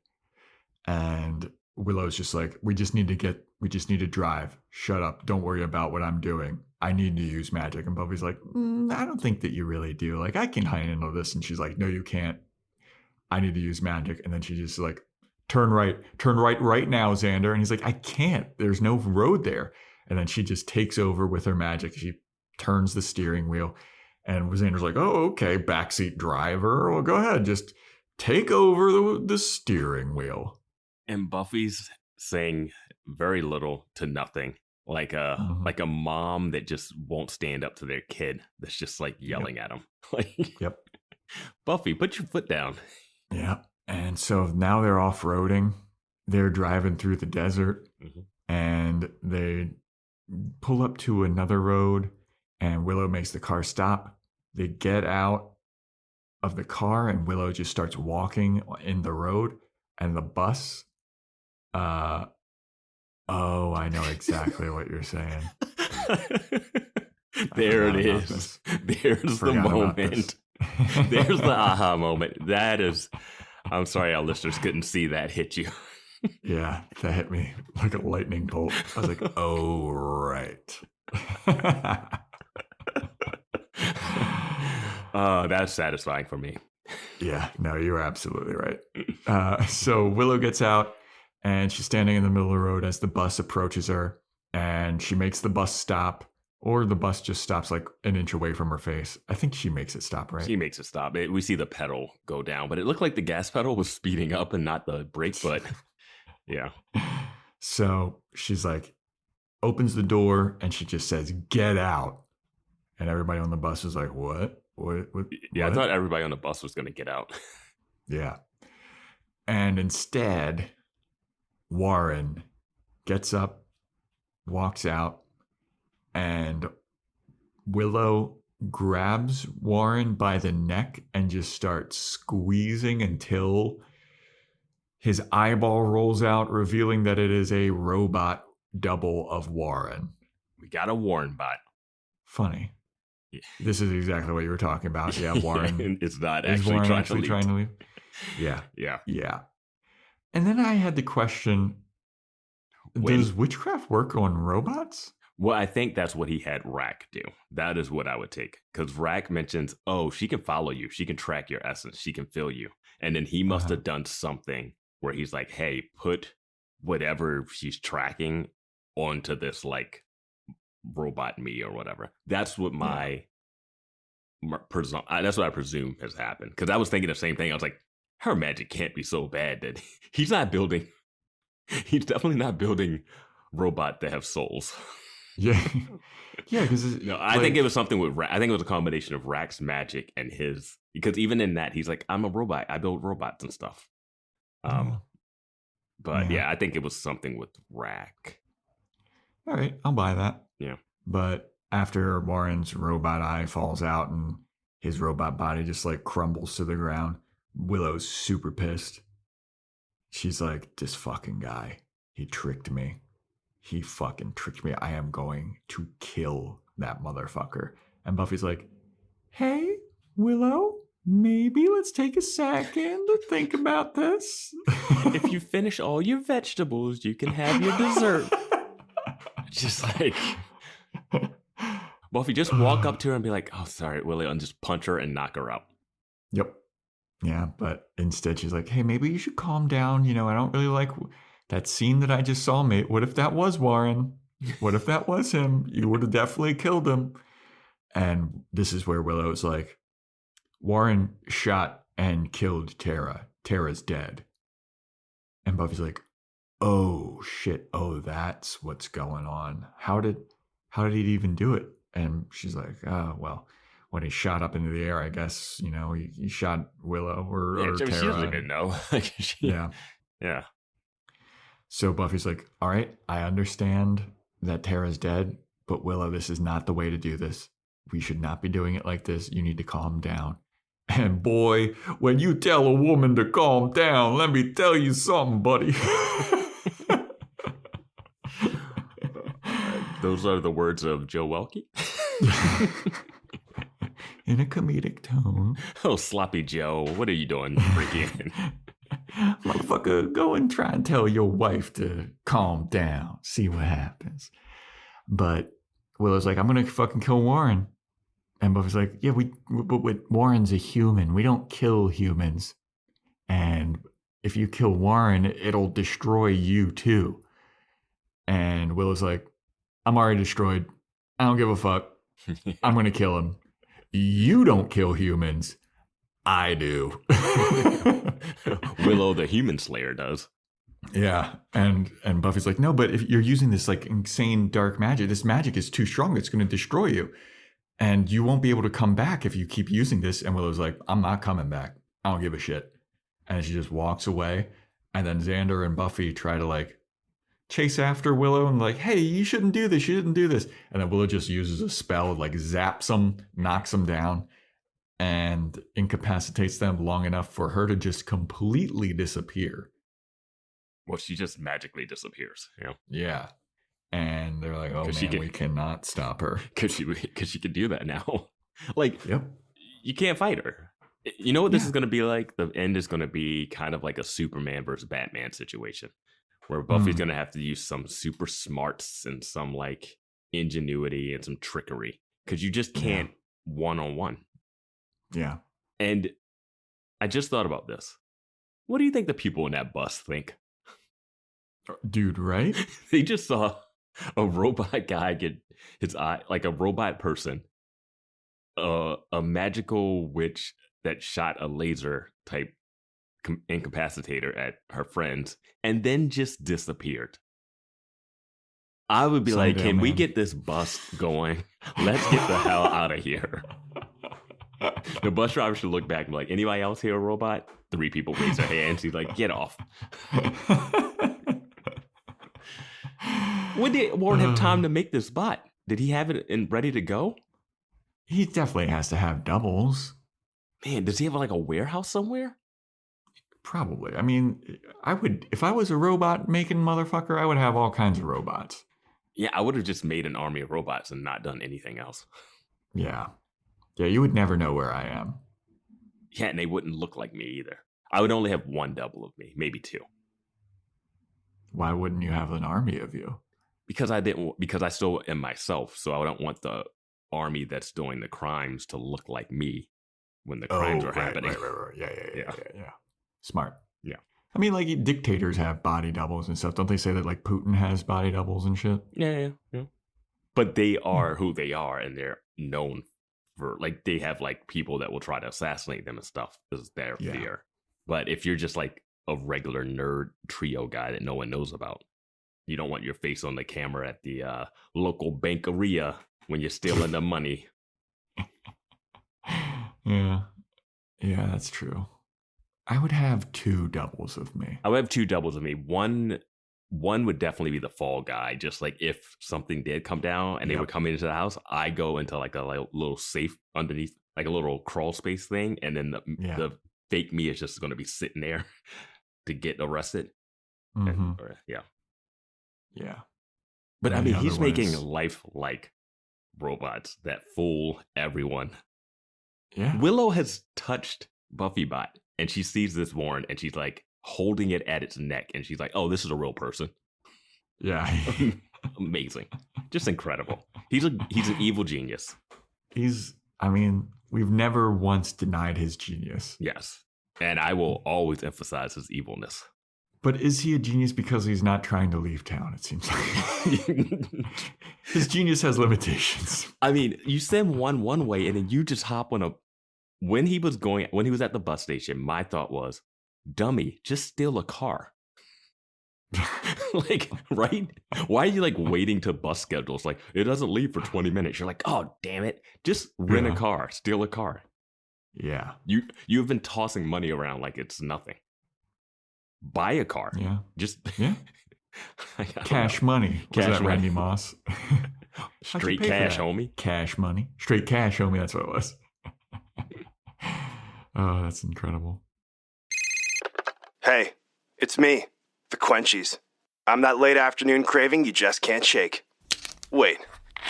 [SPEAKER 4] And Willow's just like, we just need to drive. Shut up. Don't worry about what I'm doing. I need to use magic. And Buffy's like, I don't think that you really do. Like, I can handle this. And she's like, "No, you can't. I need to use magic." And then she just like, turn right now, Xander. And he's like, "I can't. There's no road there." And then she just takes over with her magic. She turns the steering wheel. And Xander's like, "Oh, okay, backseat driver. Well, go ahead. Just take over the steering wheel."
[SPEAKER 5] And Buffy's saying very little to nothing, like a mom that just won't stand up to their kid. That's just like yelling at them. Like,
[SPEAKER 4] "Yep,
[SPEAKER 5] Buffy, put your foot down."
[SPEAKER 4] Yeah. And so now they're off-roading. They're driving through the desert, and they pull up to another road, and Willow makes the car stop. They get out of the car, and Willow just starts walking in the road, and the bus. Oh, I know exactly what you're saying.
[SPEAKER 5] There it is. There's the moment. There's the aha moment. That is, I'm sorry our listeners couldn't see that hit you.
[SPEAKER 4] Yeah, that hit me like a lightning bolt. I was like, oh, right.
[SPEAKER 5] That's satisfying for me.
[SPEAKER 4] Yeah, no, you're absolutely right. So Willow gets out and she's standing in the middle of the road as the bus approaches her, and she makes the bus stop, or the bus just stops like an inch away from her face. I think she makes it stop, right?
[SPEAKER 5] She makes it stop. We see the pedal go down, but it looked like the gas pedal was speeding up and not the brake foot. Yeah.
[SPEAKER 4] So she's like, opens the door and she just says, "Get out." And everybody on the bus is like, what? What?
[SPEAKER 5] Yeah, I thought everybody on the bus was going to get out.
[SPEAKER 4] Yeah. And instead, Warren gets up, walks out, and Willow grabs Warren by the neck and just starts squeezing until his eyeball rolls out, revealing that it is a robot double of Warren.
[SPEAKER 5] We got a Warren bot.
[SPEAKER 4] Funny.
[SPEAKER 5] Yeah.
[SPEAKER 4] This is exactly what you were talking about. Yeah, Warren.
[SPEAKER 5] It's not
[SPEAKER 4] is
[SPEAKER 5] actually,
[SPEAKER 4] Warren
[SPEAKER 5] trying
[SPEAKER 4] to leave. Yeah.
[SPEAKER 5] Yeah.
[SPEAKER 4] Yeah. And then I had the question, does witchcraft work on robots?
[SPEAKER 5] Well, I think that's what he had Rack do. That is what I would take. Because Rack mentions, oh, she can follow you. She can track your essence. She can feel you. And then he must have done something where he's like, hey, put whatever she's tracking onto this like robot me or whatever. That's what that's what I presume has happened. Because I was thinking the same thing. I was like, her magic can't be so bad that he's definitely not building robot that have souls.
[SPEAKER 4] Yeah. Yeah, because
[SPEAKER 5] I think it was something with I think it was a combination of Rack's magic and his, because even in that he's like, I'm a robot. I build robots and stuff. But yeah, I think it was something with Rack.
[SPEAKER 4] All right, I'll buy that.
[SPEAKER 5] Yeah.
[SPEAKER 4] But after Warren's robot eye falls out and his robot body just like crumbles to the ground, Willow's super pissed. She's like, this fucking guy, he tricked me. He fucking tricked me. I am going to kill that motherfucker. And Buffy's like, hey, Willow, maybe let's take a second to think about this.
[SPEAKER 5] If you finish all your vegetables, you can have your dessert. Just like, Buffy, just walk up to her and be like, oh, sorry, Willow, and just punch her and knock her out.
[SPEAKER 4] Yep. Yeah, but instead she's like, hey, maybe you should calm down. I don't really like that scene that I just saw, mate. What if that was Warren? What if that was him? You would have definitely killed him. And this is where Willow's like, Warren shot and killed Tara. Tara's dead. And Buffy's like, oh shit. Oh, that's what's going on. How did he even do it? And she's like, well, when he shot up into the air, I guess, he shot Willow or Tara.
[SPEAKER 5] She doesn't even know.
[SPEAKER 4] Yeah.
[SPEAKER 5] Yeah.
[SPEAKER 4] So Buffy's like, all right, I understand that Tara's dead, but Willow, this is not the way to do this. We should not be doing it like this. You need to calm down. And boy, when you tell a woman to calm down, let me tell you something, buddy.
[SPEAKER 5] Those are the words of Joe Welke.
[SPEAKER 4] In a comedic tone.
[SPEAKER 5] Oh, sloppy Joe, what are you doing? Freaking.
[SPEAKER 4] Motherfucker, go and try and tell your wife to calm down. See what happens. But Willow's like, I'm going to fucking kill Warren. And Buffy's like, yeah, but Warren's a human. We don't kill humans. And if you kill Warren, it'll destroy you too. And Willow's like, I'm already destroyed. I don't give a fuck. I'm going to kill him. You don't kill humans. I do.
[SPEAKER 5] Willow, the human slayer, does.
[SPEAKER 4] Yeah. And Buffy's like, no, but if you're using this like insane dark magic, this magic is too strong. It's going to destroy you. And you won't be able to come back if you keep using this. And Willow's like, I'm not coming back. I don't give a shit. And she just walks away. And then Xander and Buffy try to like chase after Willow and like, hey, you shouldn't do this. You shouldn't do this. And then Willow just uses a spell, like zaps them, knocks them down, and incapacitates them long enough for her to just completely disappear.
[SPEAKER 5] Well, she just magically disappears.
[SPEAKER 4] Yeah. And they're like, oh man, we cannot stop her.
[SPEAKER 5] Because she can do that now. Like,
[SPEAKER 4] yep.
[SPEAKER 5] You can't fight her. You know what this is going to be like? The end is going to be kind of like a Superman versus Batman situation. where Buffy's going to have to use some super smarts and some like ingenuity and some trickery because you just can't one-on-one.
[SPEAKER 4] Yeah.
[SPEAKER 5] And I just thought about this. What do you think the people in that bus think?
[SPEAKER 4] Dude, right?
[SPEAKER 5] They just saw a robot guy get his eye, like a robot person, a magical witch that shot a laser type incapacitator at her friends and then just disappeared. I would be like, can we get this bus going? Let's get the hell out of here. The bus driver should look back and be like, anybody else here a robot? 3 people raise their hands. He's like, get off. When did Warren have time to make this bot? Did he have it ready to go?
[SPEAKER 4] He definitely has to have doubles.
[SPEAKER 5] Man, does he have like a warehouse somewhere?
[SPEAKER 4] Probably. I mean, if I was a robot making motherfucker, I would have all kinds of robots.
[SPEAKER 5] Yeah, I would have just made an army of robots and not done anything else.
[SPEAKER 4] Yeah. Yeah, you would never know where I am.
[SPEAKER 5] Yeah, and they wouldn't look like me either. I would only have 1 double of me, maybe 2.
[SPEAKER 4] Why wouldn't you have an army of you?
[SPEAKER 5] Because I still am myself, so I don't want the army that's doing the crimes to look like me when the crimes are happening.
[SPEAKER 4] Right. Yeah. Smart.
[SPEAKER 5] Yeah.
[SPEAKER 4] I mean, like, dictators have body doubles and stuff. Don't they say that, like, Putin has body doubles and shit?
[SPEAKER 5] Yeah. But they are who they are, and they're known for, like, they have, like, people that will try to assassinate them and stuff is their fear. But if you're just, like, a regular nerd trio guy that no one knows about, you don't want your face on the camera at the local bankeria when you're stealing the money.
[SPEAKER 4] Yeah, that's true. I would have 2 doubles of me.
[SPEAKER 5] I would have 2 doubles of me. One would definitely be the fall guy. Just like if something did come down and they would come into the house, I go into like a little safe underneath, like a little crawl space thing, and then the fake me is just going to be sitting there to get arrested.
[SPEAKER 4] Mm-hmm.
[SPEAKER 5] Yeah. But I mean, he's making life-like robots that fool everyone.
[SPEAKER 4] Yeah.
[SPEAKER 5] Willow has touched Buffybot, and she sees this Warren, and she's like holding it at its neck, and she's like, "Oh, this is a real person."
[SPEAKER 4] Yeah.
[SPEAKER 5] Amazing, just incredible. He's an evil genius.
[SPEAKER 4] I mean, we've never once denied his genius.
[SPEAKER 5] Yes, and I will always emphasize his evilness.
[SPEAKER 4] But is he a genius because he's not trying to leave town, it seems like? His genius has limitations.
[SPEAKER 5] I mean, you send one way and then you just hop on when he was at the bus station, my thought was, dummy, just steal a car. Like, right? Why are you like waiting to bus schedules? Like, it doesn't leave for 20 minutes. You're like, oh, damn it. Just rent a car, steal a car.
[SPEAKER 4] Yeah.
[SPEAKER 5] You've been tossing money around like it's nothing. Buy a car.
[SPEAKER 4] Yeah.
[SPEAKER 5] Just
[SPEAKER 4] cash money. Was that Randy Moss?
[SPEAKER 5] Straight cash, homie.
[SPEAKER 4] Cash money. Straight cash, homie. That's what it was. Oh, that's incredible.
[SPEAKER 6] Hey, it's me, the Quenchies. I'm that late afternoon craving you just can't shake. Wait,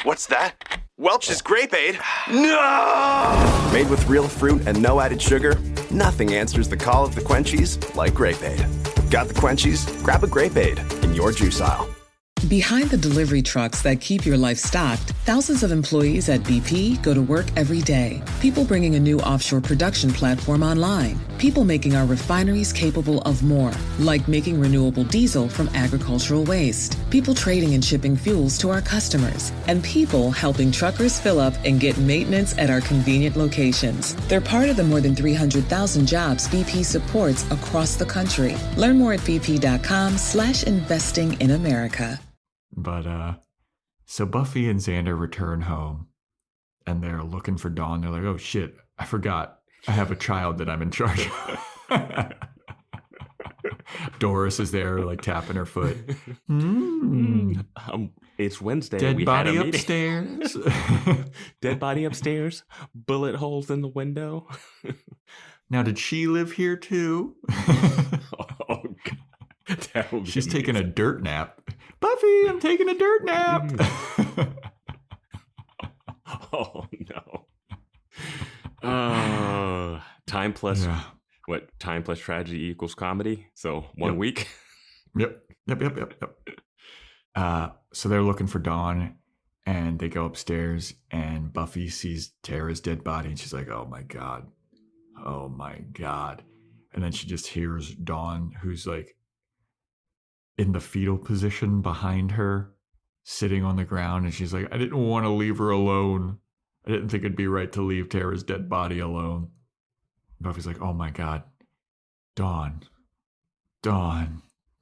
[SPEAKER 6] what's that? Welch's Grape Aid? No! Made with real fruit and no added sugar, nothing answers the call of the Quenchies like Grape Aid. Got the Quenchies? Grab a Grape Aid in your juice aisle.
[SPEAKER 7] Behind the delivery trucks that keep your life stocked, thousands of employees at BP go to work every day. People bringing a new offshore production platform online. People making our refineries capable of more, like making renewable diesel from agricultural waste. People trading and shipping fuels to our customers. And people helping truckers fill up and get maintenance at our convenient locations. They're part of the more than 300,000 jobs BP supports across the country. Learn more at bp.com/investing in America.
[SPEAKER 4] But, so Buffy and Xander return home and they're looking for Dawn. They're like, oh shit, I forgot. I have a child that I'm in charge of. Doris is there, like tapping her foot.
[SPEAKER 5] It's Wednesday.
[SPEAKER 4] Dead body upstairs.
[SPEAKER 5] Dead body upstairs. Bullet holes in the window.
[SPEAKER 4] Now, did she live here too?
[SPEAKER 5] Oh, God.
[SPEAKER 4] She's taking a dirt nap. Buffy, I'm taking a dirt nap.
[SPEAKER 5] Oh, no. Time plus tragedy equals comedy. So 1 week.
[SPEAKER 4] Yep. Yep. So they're looking for Dawn, and they go upstairs, and Buffy sees Tara's dead body, and she's like, oh my God. And then she just hears Dawn, who's like in the fetal position behind her, sitting on the ground, and she's like, I didn't want to leave her alone. I didn't think it'd be right to leave Tara's dead body alone. Buffy's like, oh my God, Dawn,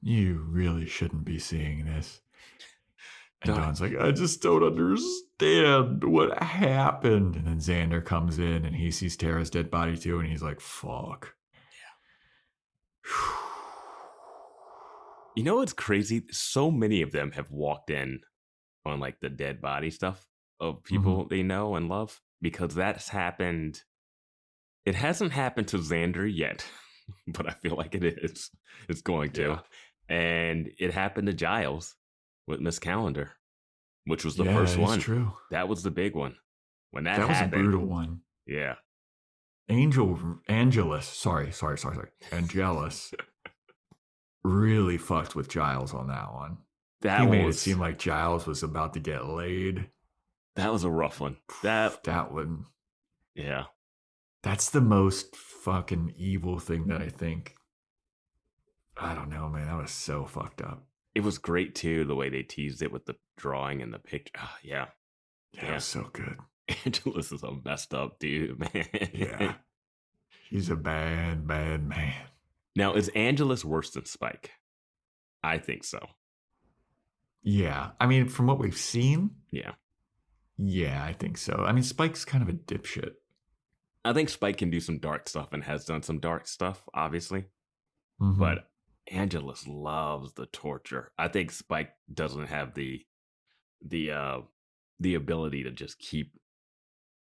[SPEAKER 4] you really shouldn't be seeing this. And Dawn's like, I just don't understand what happened. And then Xander comes in and he sees Tara's dead body too. And he's like, fuck.
[SPEAKER 5] Yeah. You know what's crazy? So many of them have walked in on like the dead body stuff of people they know and love, because that's happened. It hasn't happened to Xander yet, but I feel like it is. It's going to. Yeah. And it happened to Giles with Miss Calendar, which was the first one.
[SPEAKER 4] True.
[SPEAKER 5] That was the big one. When that
[SPEAKER 4] happened, was a brutal one.
[SPEAKER 5] Yeah.
[SPEAKER 4] Angelus really fucked with Giles on that one. He made it seem like Giles was about to get laid.
[SPEAKER 5] That was a rough one.
[SPEAKER 4] That one.
[SPEAKER 5] Yeah.
[SPEAKER 4] That's the most fucking evil thing that I think. I don't know, man. That was so fucked up.
[SPEAKER 5] It was great too, the way they teased it with the drawing and the picture. Oh, yeah.
[SPEAKER 4] Yeah, it was so good.
[SPEAKER 5] Angelus is a messed up dude, man.
[SPEAKER 4] Yeah. He's a bad, bad man.
[SPEAKER 5] Now, is Angelus worse than Spike? I think so.
[SPEAKER 4] Yeah. I mean, from what we've seen.
[SPEAKER 5] Yeah.
[SPEAKER 4] Yeah, I think so. I mean, Spike's kind of a dipshit.
[SPEAKER 5] I think Spike can do some dark stuff and has done some dark stuff, obviously. Mm-hmm. But Angelus loves the torture. I think Spike doesn't have the ability to just keep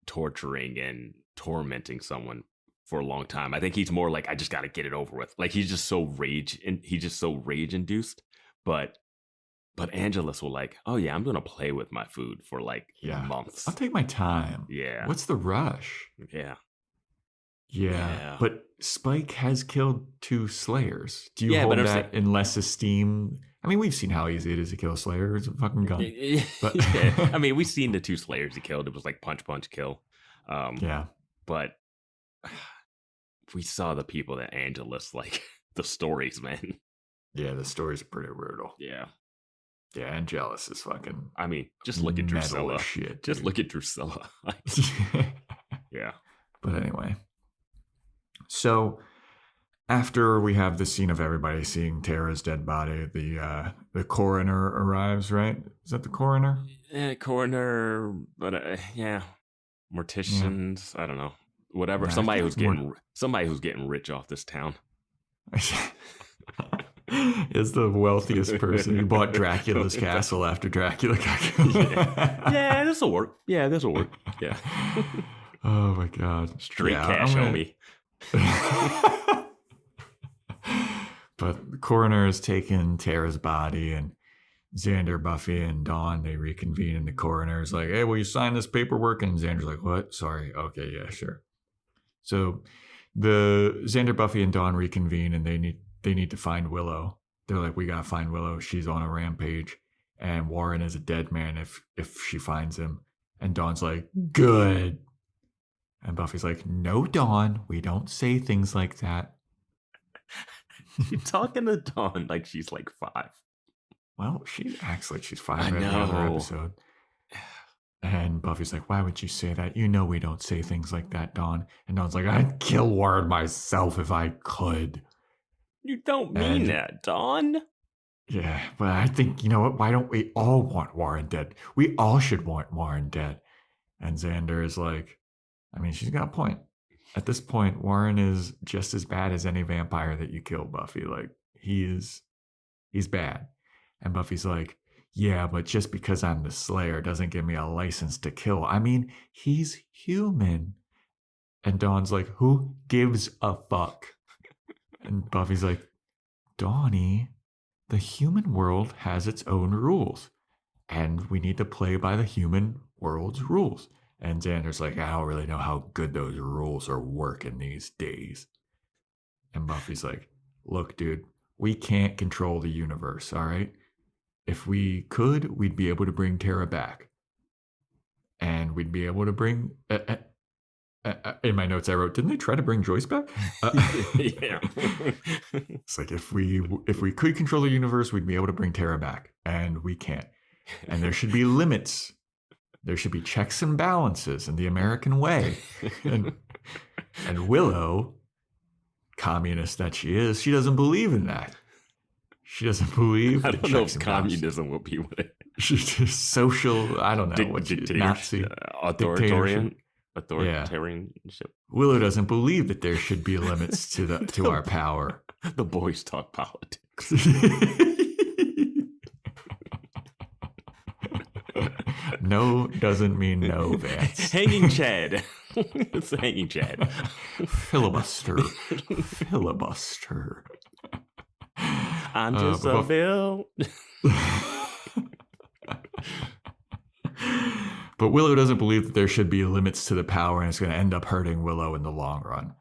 [SPEAKER 5] torturing and tormenting someone for a long time. I think he's more like, I just got to get it over with. Like he's just so rage induced. But Angelus will like, oh yeah, I'm gonna play with my food for like months.
[SPEAKER 4] I'll take my time.
[SPEAKER 5] Yeah.
[SPEAKER 4] What's the rush?
[SPEAKER 5] Yeah.
[SPEAKER 4] But Spike has killed 2 Slayers. Do you hold that in less esteem? I mean, we've seen how easy it is to kill a Slayer. It's a fucking gun.
[SPEAKER 5] But I mean, we've seen the 2 Slayers he killed. It was like punch, kill. But we saw the people that Angelus, like the stories, man.
[SPEAKER 4] Yeah, the stories are pretty brutal.
[SPEAKER 5] Yeah.
[SPEAKER 4] Yeah, Angelus is fucking.
[SPEAKER 5] I mean, just look at Drusilla.
[SPEAKER 4] Shit,
[SPEAKER 5] just look at Drusilla. Yeah.
[SPEAKER 4] But anyway. So after we have the scene of everybody seeing Tara's dead body, the coroner arrives, right? Is that the coroner?
[SPEAKER 5] Yeah, coroner, but morticians, I don't know. Whatever. Somebody who's getting rich off this town.
[SPEAKER 4] Is the wealthiest person who bought Dracula's castle after Dracula got killed.
[SPEAKER 5] Yeah, this'll work. Yeah.
[SPEAKER 4] Oh my God.
[SPEAKER 5] Straight cash on me.
[SPEAKER 4] But the coroner has taken Tara's body, and Xander, Buffy, and Dawn, they reconvene, and the coroner's like, hey, will you sign this paperwork? And Xander's like, what? Sorry. Okay, yeah, sure. So the Xander, Buffy, and Dawn reconvene, and they need to find Willow. They're like, we gotta find Willow. She's on a rampage, and Warren is a dead man if she finds him. And Dawn's like, good. And Buffy's like, no, Dawn, we don't say things like that.
[SPEAKER 5] You're talking to Dawn like she's like 5.
[SPEAKER 4] Well, she acts like she's 5 every other episode. And Buffy's like, why would you say that? You know we don't say things like that, Dawn. And Dawn's like, I'd kill Warren myself if I could.
[SPEAKER 5] You don't mean that, Dawn.
[SPEAKER 4] Yeah, but I think, you know what? Why don't we all want Warren dead? We all should want Warren dead. And Xander is like, I mean, she's got a point. At this point, Warren is just as bad as any vampire that you kill, Buffy. Like, he's bad. And Buffy's like, yeah, but just because I'm the Slayer doesn't give me a license to kill. I mean, he's human. And Dawn's like, who gives a fuck? And Buffy's like, Dawnie, the human world has its own rules. And we need to play by the human world's rules. And Xander's like, I don't really know how good those rules are working these days. And Buffy's like, look, dude, we can't control the universe, all right? If we could, we'd be able to bring Tara back. And we'd be able to bring... in my notes I wrote, didn't they try to bring Joyce back?
[SPEAKER 5] Yeah.
[SPEAKER 4] It's like, if we could control the universe, we'd be able to bring Tara back. And we can't. And there should be limits. There should be checks and balances in the American way. And Willow, communist that she is, she doesn't believe in that. She doesn't believe.
[SPEAKER 5] I don't know if communism will be what it.
[SPEAKER 4] She's just social. I don't know what Nazi
[SPEAKER 5] authoritarianship.
[SPEAKER 4] Willow doesn't believe that there should be limits to our power.
[SPEAKER 5] The boys talk politics.
[SPEAKER 4] No doesn't mean no, Vance.
[SPEAKER 5] Hanging Chad. It's the hanging Chad.
[SPEAKER 4] Filibuster.
[SPEAKER 5] I'm just a bill.
[SPEAKER 4] But Willow doesn't believe that there should be limits to the power, and it's going to end up hurting Willow in the long run.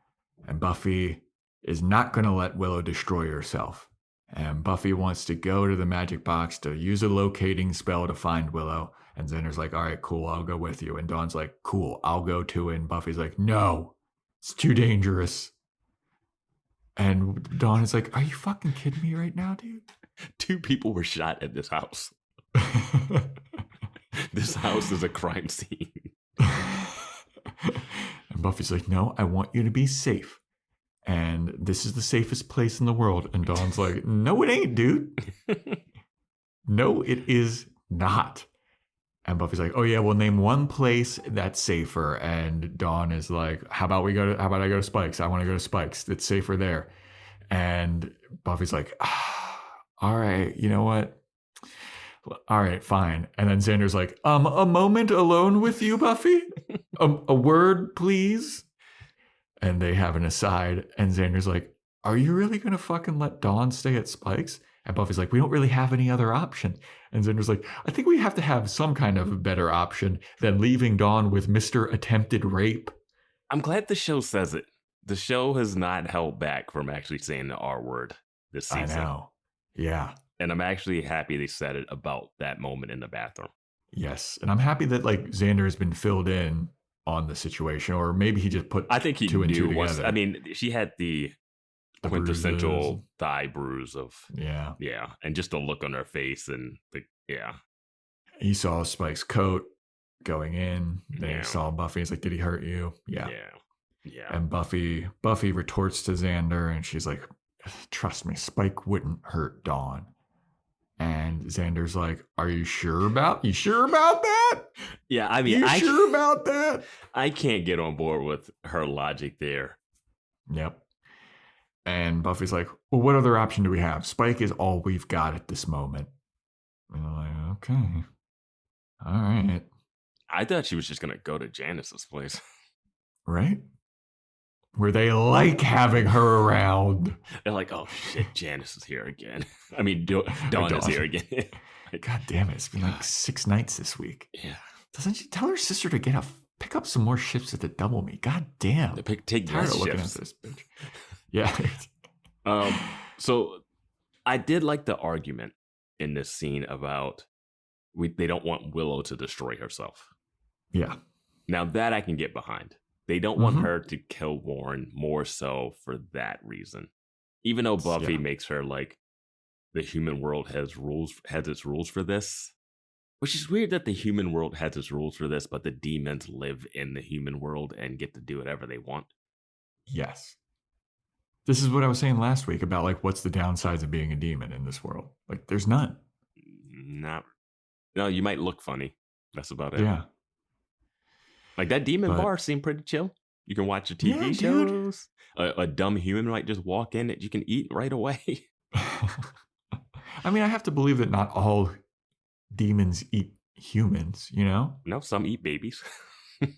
[SPEAKER 4] And Buffy is not going to let Willow destroy herself. And Buffy wants to go to the magic box to use a locating spell to find Willow. And Xander's like, all right, cool, I'll go with you. And Dawn's like, cool, I'll go too. And Buffy's like, no, it's too dangerous. And Dawn is like, are you fucking kidding me right now, dude?
[SPEAKER 5] 2 people were shot at this house. This house is a crime scene.
[SPEAKER 4] And Buffy's like, no, I want you to be safe. And this is the safest place in the world. And Dawn's like, no, it ain't, dude. No, it is not. And Buffy's like, oh yeah, well, name one place that's safer. And Dawn is like, how about I go to Spike's? I want to go to Spike's. It's safer there. And Buffy's like, all right, you know what? All right, fine. And then Xander's like, a moment alone with you, Buffy? A word, please? And they have an aside. And Xander's like, are you really going to fucking let Dawn stay at Spike's? And Buffy's like, we don't really have any other option. And Xander's like, I think we have to have some kind of a better option than leaving Dawn with Mr. Attempted Rape.
[SPEAKER 5] I'm glad the show says it. The show has not held back from actually saying the R word this season.
[SPEAKER 4] I know. Yeah.
[SPEAKER 5] And I'm actually happy they said it about that moment in the bathroom.
[SPEAKER 4] Yes. And I'm happy that like Xander has been filled in on the situation, or maybe he just put
[SPEAKER 5] I think he
[SPEAKER 4] two and two
[SPEAKER 5] knew once.
[SPEAKER 4] together.
[SPEAKER 5] I mean, she had the quintessential
[SPEAKER 4] bruises.
[SPEAKER 5] thigh bruise of
[SPEAKER 4] Yeah.
[SPEAKER 5] and just the look on her face and
[SPEAKER 4] He saw Spike's coat going in. Then
[SPEAKER 5] Yeah.
[SPEAKER 4] he saw Buffy. He's like, did he hurt you? Yeah.
[SPEAKER 5] Yeah.
[SPEAKER 4] And Buffy retorts to Xander, and she's like, trust me, Spike wouldn't hurt Dawn. And Xander's like, are you sure about that?
[SPEAKER 5] Yeah, I mean,
[SPEAKER 4] sure about that?
[SPEAKER 5] I can't get on board with her logic there.
[SPEAKER 4] Yep. And Buffy's like, well, what other option do we have? Spike is all we've got at this moment. And I'm like, okay. All right.
[SPEAKER 5] I thought she was just going to go to Janice's place.
[SPEAKER 4] Right? Where they like having her around.
[SPEAKER 5] They're like, oh shit, Janice is here again. I mean, Dawn is here again.
[SPEAKER 4] God damn it. It's been like 6 nights this week.
[SPEAKER 5] Yeah.
[SPEAKER 4] Doesn't she tell her sister to pick up some more shifts at the Double Me? God damn.
[SPEAKER 5] Take
[SPEAKER 4] Tired
[SPEAKER 5] less
[SPEAKER 4] of looking
[SPEAKER 5] shifts.
[SPEAKER 4] at this bitch. Yeah.
[SPEAKER 5] So I did like the argument in this scene about they don't want Willow to destroy herself.
[SPEAKER 4] Yeah.
[SPEAKER 5] Now that I can get behind. They don't want her to kill Warren more so for that reason. Even though Buffy makes her like the human world has its rules for this. Which is weird that the human world has its rules for this, but the demons live in the human world and get to do whatever they want.
[SPEAKER 4] Yes. This is what I was saying last week about like what's the downsides of being a demon in this world. Like there's none.
[SPEAKER 5] No, you might look funny. That's about it.
[SPEAKER 4] Yeah.
[SPEAKER 5] Like that demon bar seemed pretty chill. You can watch the TV shows. A dumb human might just walk in that you can eat right away.
[SPEAKER 4] I mean, I have to believe that not all demons eat humans, you know?
[SPEAKER 5] No, some eat babies.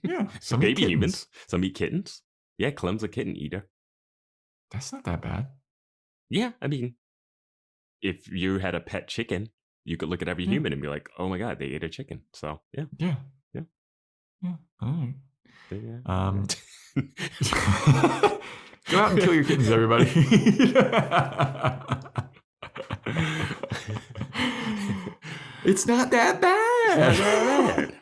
[SPEAKER 4] Yeah. Some
[SPEAKER 5] baby
[SPEAKER 4] eat
[SPEAKER 5] humans. Some eat kittens. Yeah, Clem's a kitten eater.
[SPEAKER 4] That's not that bad.
[SPEAKER 5] Yeah, I mean, if you had a pet chicken, you could look at every human and be like, oh my God, they ate a chicken. So, yeah.
[SPEAKER 4] Yeah. All right. Go out and kill your kittens, everybody. It's not that bad.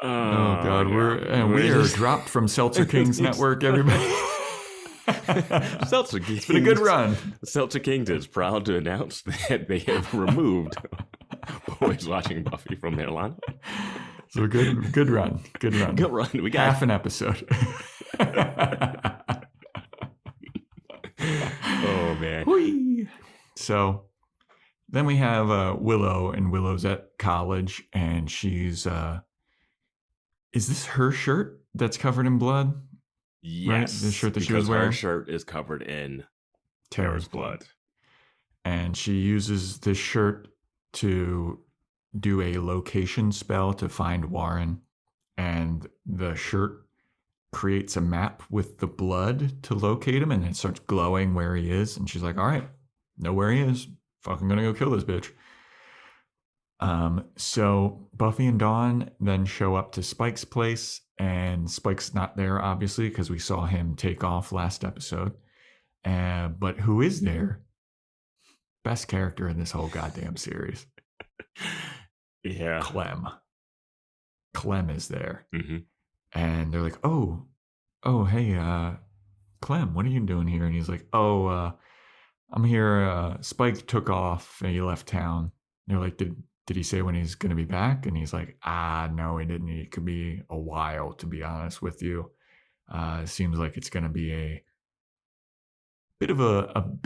[SPEAKER 4] Oh God, we are dropped from Seltzer Kings Network, everybody.
[SPEAKER 5] Seltzer Kings.
[SPEAKER 4] It's been a good run.
[SPEAKER 5] Seltzer Kings is proud to announce that they have removed Boys Watching Buffy from their lineup.
[SPEAKER 4] So good run. Good run.
[SPEAKER 5] Good run. We got
[SPEAKER 4] half an episode.
[SPEAKER 5] Oh man.
[SPEAKER 4] Whee! So then we have Willow, and Willow's at college, and she's is this her shirt that's covered in blood?
[SPEAKER 5] Yes.
[SPEAKER 4] Right? The shirt that she was wearing?
[SPEAKER 5] Her shirt is covered in Tara's blood.
[SPEAKER 4] And she uses this shirt to do a location spell to find Warren. And the shirt creates a map with the blood to locate him, and it starts glowing where he is. And she's like, all right, know where he is. Fucking gonna go kill this bitch. So Buffy and Dawn then show up to Spike's place, and Spike's not there, obviously, because we saw him take off last episode. But who is there? Best character in this whole goddamn series.
[SPEAKER 5] Yeah.
[SPEAKER 4] Clem is there.
[SPEAKER 5] Mm-hmm.
[SPEAKER 4] And they're like, oh, hey, Clem, what are you doing here? And he's like, I'm here. Spike took off and he left town. And they're like, did he say when he's going to be back? And he's like, no, he didn't. It could be a while, to be honest with you. It seems like it's going to be a bit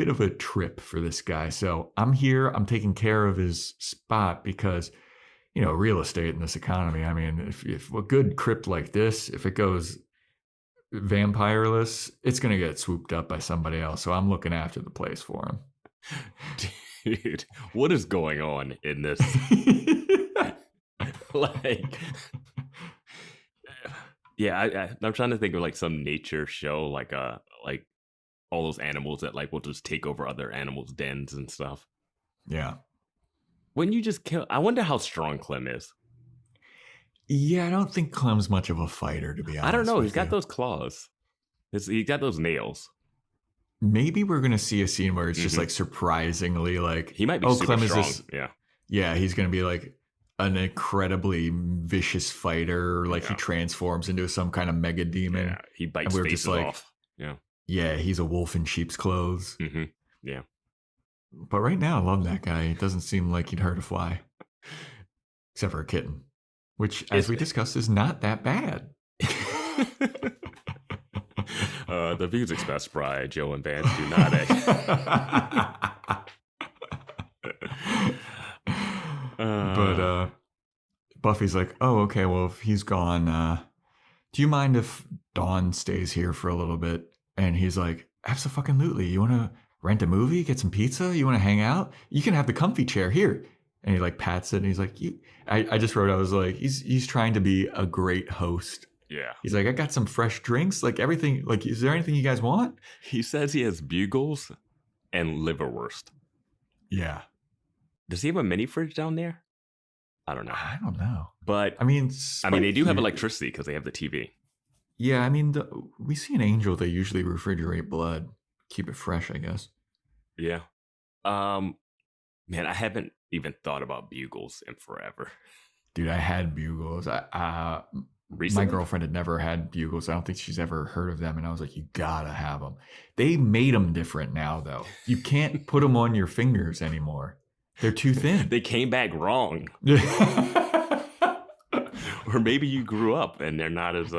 [SPEAKER 4] of a trip for this guy. So I'm here. I'm taking care of his spot because, real estate in this economy. I mean, if a good crypt like this, if it goes vampireless, it's going to get swooped up by somebody else. So I'm looking after the place for him.
[SPEAKER 5] Dude, what is going on in this? I'm trying to think of like some nature show, like all those animals that like will just take over other animals' dens and stuff.
[SPEAKER 4] Yeah.
[SPEAKER 5] When you just kill, I wonder how strong Clem is.
[SPEAKER 4] Yeah, I don't think Clem's much of a fighter, to be honest.
[SPEAKER 5] I don't know. He's got those claws. He's got those nails.
[SPEAKER 4] Maybe we're going to see a scene where it's just like surprisingly like...
[SPEAKER 5] He might be super
[SPEAKER 4] Clem
[SPEAKER 5] strong.
[SPEAKER 4] Is this,
[SPEAKER 5] yeah.
[SPEAKER 4] Yeah, he's going to be like an incredibly vicious fighter. Like he transforms into some kind of mega demon.
[SPEAKER 5] Yeah, he bites faces off. Yeah.
[SPEAKER 4] Yeah, he's a wolf in sheep's clothes.
[SPEAKER 5] Mm-hmm. Yeah.
[SPEAKER 4] But right now, I love that guy. It doesn't seem like he'd hurt a fly. Except for a kitten. Which, as we discussed, is not that bad.
[SPEAKER 5] The views expressed by Joe and Vance do not.
[SPEAKER 4] But Buffy's like, oh, okay, well, if he's gone, do you mind if Dawn stays here for a little bit? And he's like, absolutely. You want to rent a movie, get some pizza? You want to hang out? You can have the comfy chair here. And he like pats it, and he's like, I just wrote, I was like, he's trying to be a great host.
[SPEAKER 5] Yeah.
[SPEAKER 4] He's like, I got some fresh drinks, like everything. Like, is there anything you guys want?
[SPEAKER 5] He says he has bugles and liverwurst.
[SPEAKER 4] Yeah.
[SPEAKER 5] Does he have a mini fridge down there? I don't know. But
[SPEAKER 4] I mean,
[SPEAKER 5] they do have electricity because they have the TV.
[SPEAKER 4] Yeah, I mean, we see an angel. They usually refrigerate blood, keep it fresh, I guess.
[SPEAKER 5] Yeah. Man, I haven't even thought about bugles in forever.
[SPEAKER 4] Dude, I had bugles. My girlfriend had never had bugles. I don't think she's ever heard of them. And I was like, you gotta have them. They made them different now, though. You can't put them on your fingers anymore. They're too thin.
[SPEAKER 5] They came back wrong. Or maybe you grew up and they're not as...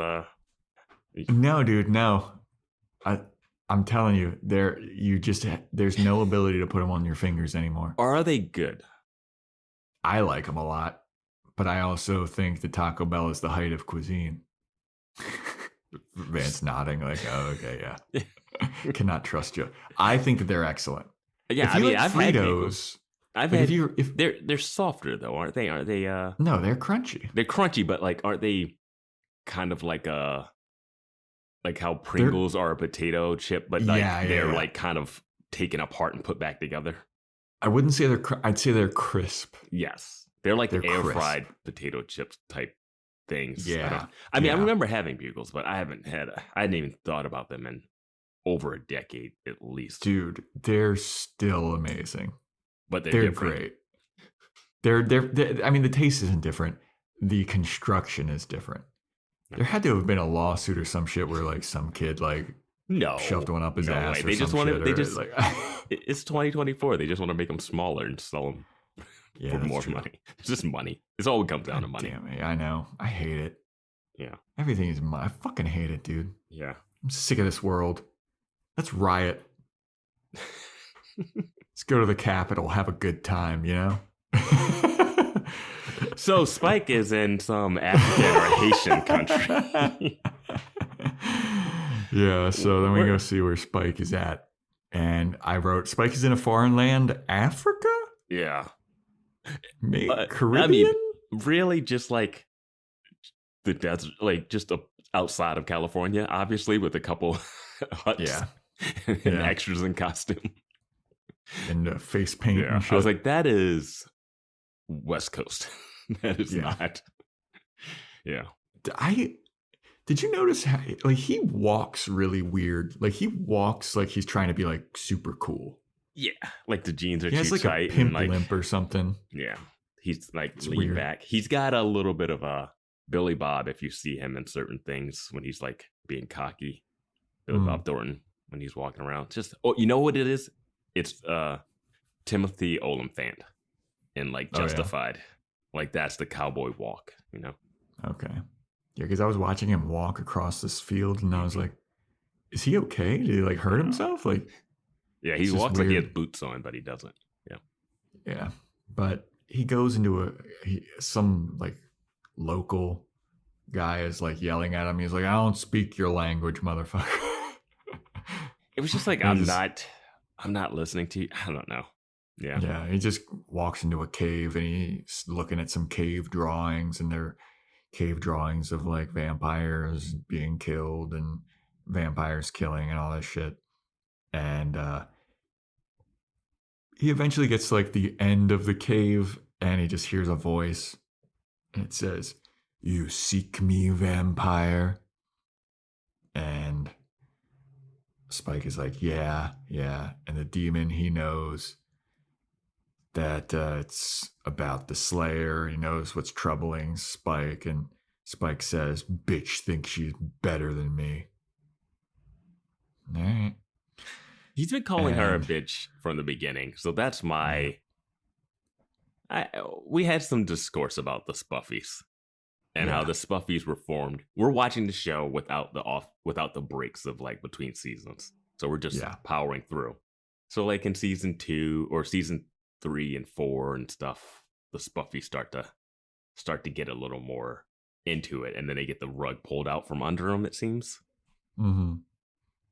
[SPEAKER 4] No, dude, no. I'm telling you, there's no ability to put them on your fingers anymore.
[SPEAKER 5] Or are they good?
[SPEAKER 4] I like them a lot, but I also think the Taco Bell is the height of cuisine. Vance nodding like, oh, okay, yeah. Cannot trust you. I think that they're excellent.
[SPEAKER 5] Yeah,
[SPEAKER 4] I mean, I've had Fritos.
[SPEAKER 5] They're softer though, aren't they? Aren't they?
[SPEAKER 4] No, they're crunchy.
[SPEAKER 5] They're crunchy, but like, aren't they kind of like how Pringles are a potato chip, but like they're like kind of taken apart and put back together?
[SPEAKER 4] I wouldn't say I'd say they're crisp.
[SPEAKER 5] Yes. They're like
[SPEAKER 4] they're
[SPEAKER 5] air
[SPEAKER 4] crisp.
[SPEAKER 5] fried potato chips type things.
[SPEAKER 4] Yeah.
[SPEAKER 5] I mean, I remember having bugles, but I hadn't even thought about them in over a decade at least.
[SPEAKER 4] Dude, they're still amazing.
[SPEAKER 5] But
[SPEAKER 4] they're
[SPEAKER 5] different.
[SPEAKER 4] great. They're I mean, the taste isn't different. The construction is different. There had to have been a lawsuit or some shit where like some kid like shoved one up his ass.
[SPEAKER 5] Way.
[SPEAKER 4] Or like,
[SPEAKER 5] it's 2024. They just want to make them smaller and sell them for more money. It's just money. It's all comes down to money.
[SPEAKER 4] Damn it, I know. I hate it.
[SPEAKER 5] Yeah.
[SPEAKER 4] Everything is money. I fucking hate it, dude.
[SPEAKER 5] Yeah.
[SPEAKER 4] I'm sick of this world. Let's riot. Let's go to the Capitol, have a good time, you know?
[SPEAKER 5] So Spike is in some African or Haitian country.
[SPEAKER 4] Yeah, so then we go see where Spike is at. And I wrote, Spike is in a foreign land, Africa?
[SPEAKER 5] Yeah.
[SPEAKER 4] Caribbean?
[SPEAKER 5] I mean, really just like the desert, like just outside of California, obviously, with a couple huts and extras in costume.
[SPEAKER 4] And face paint and shit.
[SPEAKER 5] I was like, that is West Coast. That is not. Yeah.
[SPEAKER 4] Did you notice how like he walks really weird? Like he walks like he's trying to be like super cool.
[SPEAKER 5] Yeah. Like the jeans are
[SPEAKER 4] he
[SPEAKER 5] too
[SPEAKER 4] has like
[SPEAKER 5] tight.
[SPEAKER 4] a pimp
[SPEAKER 5] and like,
[SPEAKER 4] limp or something.
[SPEAKER 5] Yeah. He's like
[SPEAKER 4] it's
[SPEAKER 5] lean
[SPEAKER 4] weird.
[SPEAKER 5] back. He's got a little bit of a Billy Bob if you see him in certain things when he's like being cocky. Billy Bob Thornton when he's walking around. Just you know what it is? It's Timothy Olyphant in like Justified. Like that's the cowboy walk, you know?
[SPEAKER 4] Okay. Yeah, because I was watching him walk across this field and I was like, is he okay? Did he like hurt himself? Like,
[SPEAKER 5] yeah, he walks like he has boots on, but he doesn't. Yeah.
[SPEAKER 4] Yeah. But he goes into some like local guy is like yelling at him. He's like, I don't speak your language, motherfucker.
[SPEAKER 5] It was just like, I'm not listening to you. I don't know. Yeah.
[SPEAKER 4] Yeah. He just walks into a cave and he's looking at some cave drawings and they're cave drawings of like vampires being killed and vampires killing and all that shit. And he eventually gets to like the end of the cave and he just hears a voice and it says, "You seek me, vampire?" And Spike is like, yeah. And the demon, he knows that it's about the Slayer. He knows what's troubling Spike. And Spike says, "Bitch thinks she's better than me." All right.
[SPEAKER 5] He's been calling her a bitch from the beginning. So that's we had some discourse about the Spuffies and how the Spuffies were formed. We're watching the show without the breaks of like between seasons. So we're just powering through. So like in season 2 or season 3 and 4 and stuff, the Spuffies start to get a little more into it, and then they get the rug pulled out from under them, it seems.
[SPEAKER 4] Mm-hmm.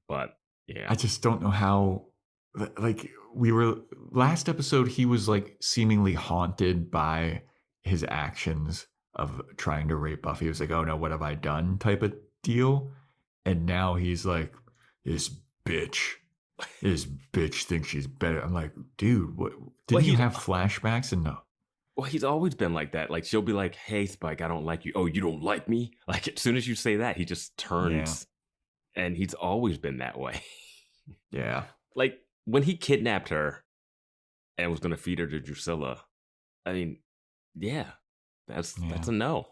[SPEAKER 5] But yeah,
[SPEAKER 4] I just don't know how. Like we were last episode, he was like seemingly haunted by his actions of trying to rape Buffy. He was like, "Oh no, what have I done?" type of deal, and now he's like, This bitch thinks she's better." I'm like, dude, what? Didn't you have flashbacks? And no.
[SPEAKER 5] Well, he's always been like that. Like she'll be like, "Hey, Spike, I don't like you." "Oh, you don't like me?" Like as soon as you say that, he just turns, and he's always been that way.
[SPEAKER 4] Yeah.
[SPEAKER 5] Like when he kidnapped her and was going to feed her to Drusilla, I mean, that's a no.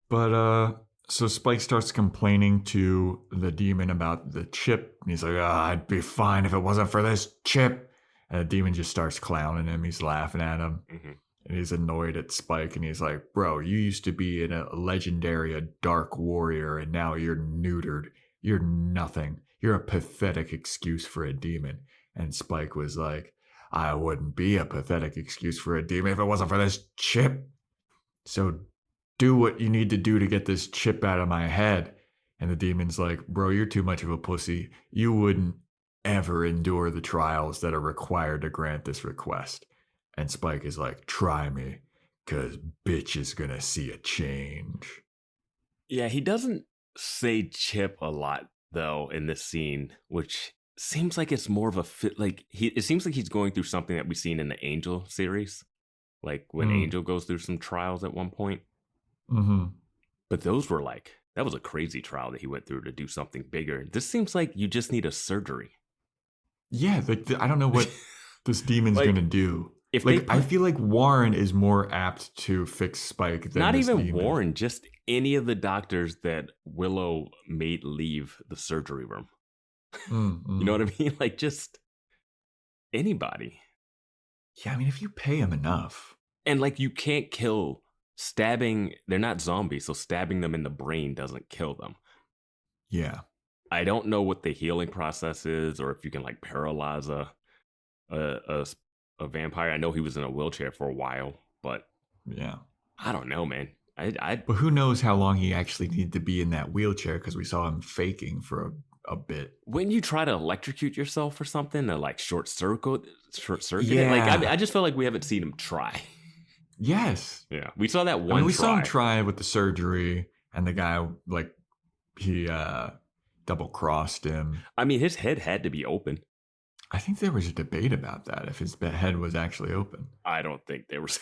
[SPEAKER 4] But so Spike starts complaining to the demon about the chip. And he's like, "I'd be fine if it wasn't for this chip." And the demon just starts clowning him. He's laughing at him. Mm-hmm. And he's annoyed at Spike. And he's like, "Bro, you used to be a legendary, a dark warrior, and now you're neutered. You're nothing. You're a pathetic excuse for a demon." And Spike was like, "I wouldn't be a pathetic excuse for a demon if it wasn't for this chip. So do what you need to do to get this chip out of my head." And the demon's like, "Bro, you're too much of a pussy. You wouldn't ever endure the trials that are required to grant this request." And Spike is like, "Try me, because bitch is going to see a change."
[SPEAKER 5] Yeah, he doesn't say chip a lot, though, in this scene, which seems like it's more of a fit. Like it seems like he's going through something that we've seen in the Angel series. Like when Angel goes through some trials at one point.
[SPEAKER 4] Mm-hmm.
[SPEAKER 5] But those were like That was a crazy trial that he went through to do something bigger. This seems like you just need a surgery.
[SPEAKER 4] Yeah, like I don't know what this demon's
[SPEAKER 5] Like,
[SPEAKER 4] gonna do.
[SPEAKER 5] if
[SPEAKER 4] Like
[SPEAKER 5] they
[SPEAKER 4] I
[SPEAKER 5] put-
[SPEAKER 4] feel like Warren is more apt to fix Spike than
[SPEAKER 5] Not
[SPEAKER 4] this
[SPEAKER 5] even
[SPEAKER 4] demon.
[SPEAKER 5] Warren, just any of the doctors that Willow made leave the surgery room. You know what I mean? Like, just anybody.
[SPEAKER 4] Yeah, I mean, if you pay him enough.
[SPEAKER 5] And like, you can't kill stabbing. They're not zombies, so stabbing them in the brain doesn't kill them.
[SPEAKER 4] Yeah.
[SPEAKER 5] I don't know what the healing process is, or if you can like paralyze a vampire. I know he was in a wheelchair for a while, but
[SPEAKER 4] Yeah.
[SPEAKER 5] I don't know, man.
[SPEAKER 4] But who knows how long he actually needed to be in that wheelchair, because we saw him faking for a bit.
[SPEAKER 5] When you try to electrocute yourself or something, or like short circuit it,
[SPEAKER 4] Yeah.
[SPEAKER 5] like I just feel like we haven't seen him try.
[SPEAKER 4] Yes.
[SPEAKER 5] Yeah, we saw that
[SPEAKER 4] I
[SPEAKER 5] one.
[SPEAKER 4] mean, we saw him try with the surgery, and the guy, like, he double crossed him.
[SPEAKER 5] I mean, his head had to be open.
[SPEAKER 4] I think there was a debate about that, if his head was actually open.
[SPEAKER 5] I don't think there was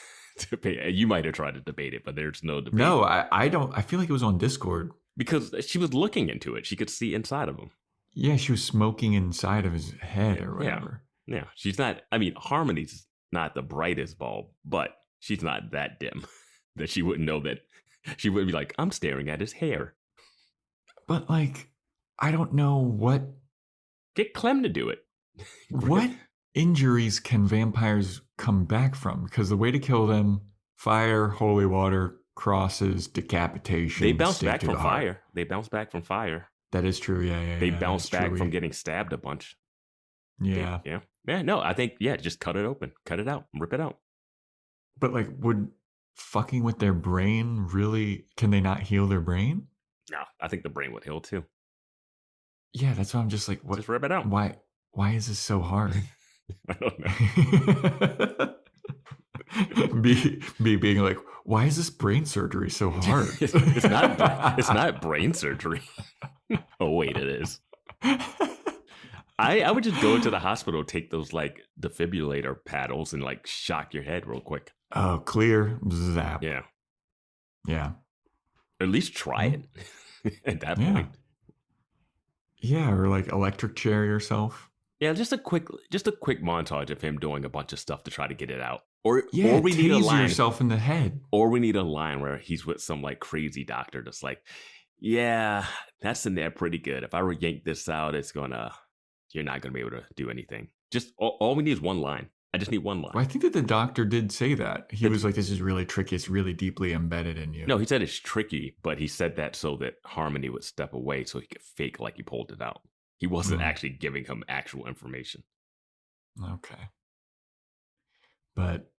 [SPEAKER 5] debate. You might have tried to debate it, but there's no debate.
[SPEAKER 4] No, I don't. I feel like it was on Discord.
[SPEAKER 5] Because she was looking into it. She could see inside of him.
[SPEAKER 4] Yeah, she was smoking inside of his head or whatever.
[SPEAKER 5] Yeah. She's not, I mean, Harmony's not the brightest bulb, but she's not that dim that she wouldn't know that. She wouldn't be like, I'm staring at his hair.
[SPEAKER 4] But, like, I don't know what
[SPEAKER 5] Get Clem to do it.
[SPEAKER 4] what injuries can vampires come back from? Because the way to kill them, fire, holy water, crosses, decapitation.
[SPEAKER 5] They bounce
[SPEAKER 4] stake
[SPEAKER 5] back
[SPEAKER 4] to
[SPEAKER 5] from
[SPEAKER 4] the heart.
[SPEAKER 5] fire. They bounce back from fire.
[SPEAKER 4] That is true. Yeah.
[SPEAKER 5] They bounce
[SPEAKER 4] that's
[SPEAKER 5] back
[SPEAKER 4] true.
[SPEAKER 5] from getting stabbed a bunch.
[SPEAKER 4] Yeah.
[SPEAKER 5] Yeah, no, I think, just cut it open. Cut it out. Rip it out.
[SPEAKER 4] But, like, would fucking with their brain really, can they not heal their brain?
[SPEAKER 5] No, I think the brain would heal too.
[SPEAKER 4] Yeah, that's why I'm just like, what?
[SPEAKER 5] Just rip it out.
[SPEAKER 4] Why is this so hard?
[SPEAKER 5] I don't know.
[SPEAKER 4] being like, why is this brain surgery so hard?
[SPEAKER 5] It's not brain surgery. Oh, wait, it is. I would just go into the hospital, take those like defibrillator paddles and like shock your head real quick.
[SPEAKER 4] Oh, clear, zap.
[SPEAKER 5] Yeah.
[SPEAKER 4] Yeah.
[SPEAKER 5] At least try it at that point.
[SPEAKER 4] Yeah, or like electric chair yourself.
[SPEAKER 5] Yeah, just a quick montage of him doing a bunch of stuff to try to get it out. Or
[SPEAKER 4] Yeah,
[SPEAKER 5] we need a
[SPEAKER 4] tase
[SPEAKER 5] line.
[SPEAKER 4] yourself in the head.
[SPEAKER 5] Or we need a line where he's with some like crazy doctor that's like, yeah, that's in there pretty good. If I were to yank this out, you're not gonna be able to do anything. Just all we need is one line. I just need one line.
[SPEAKER 4] Well, I think that the doctor did say that. He was like, this is really tricky. It's really deeply embedded in you.
[SPEAKER 5] No, he said it's tricky, but he said that so that Harmony would step away so he could fake like he pulled it out. He wasn't actually giving him actual information.
[SPEAKER 4] Okay. But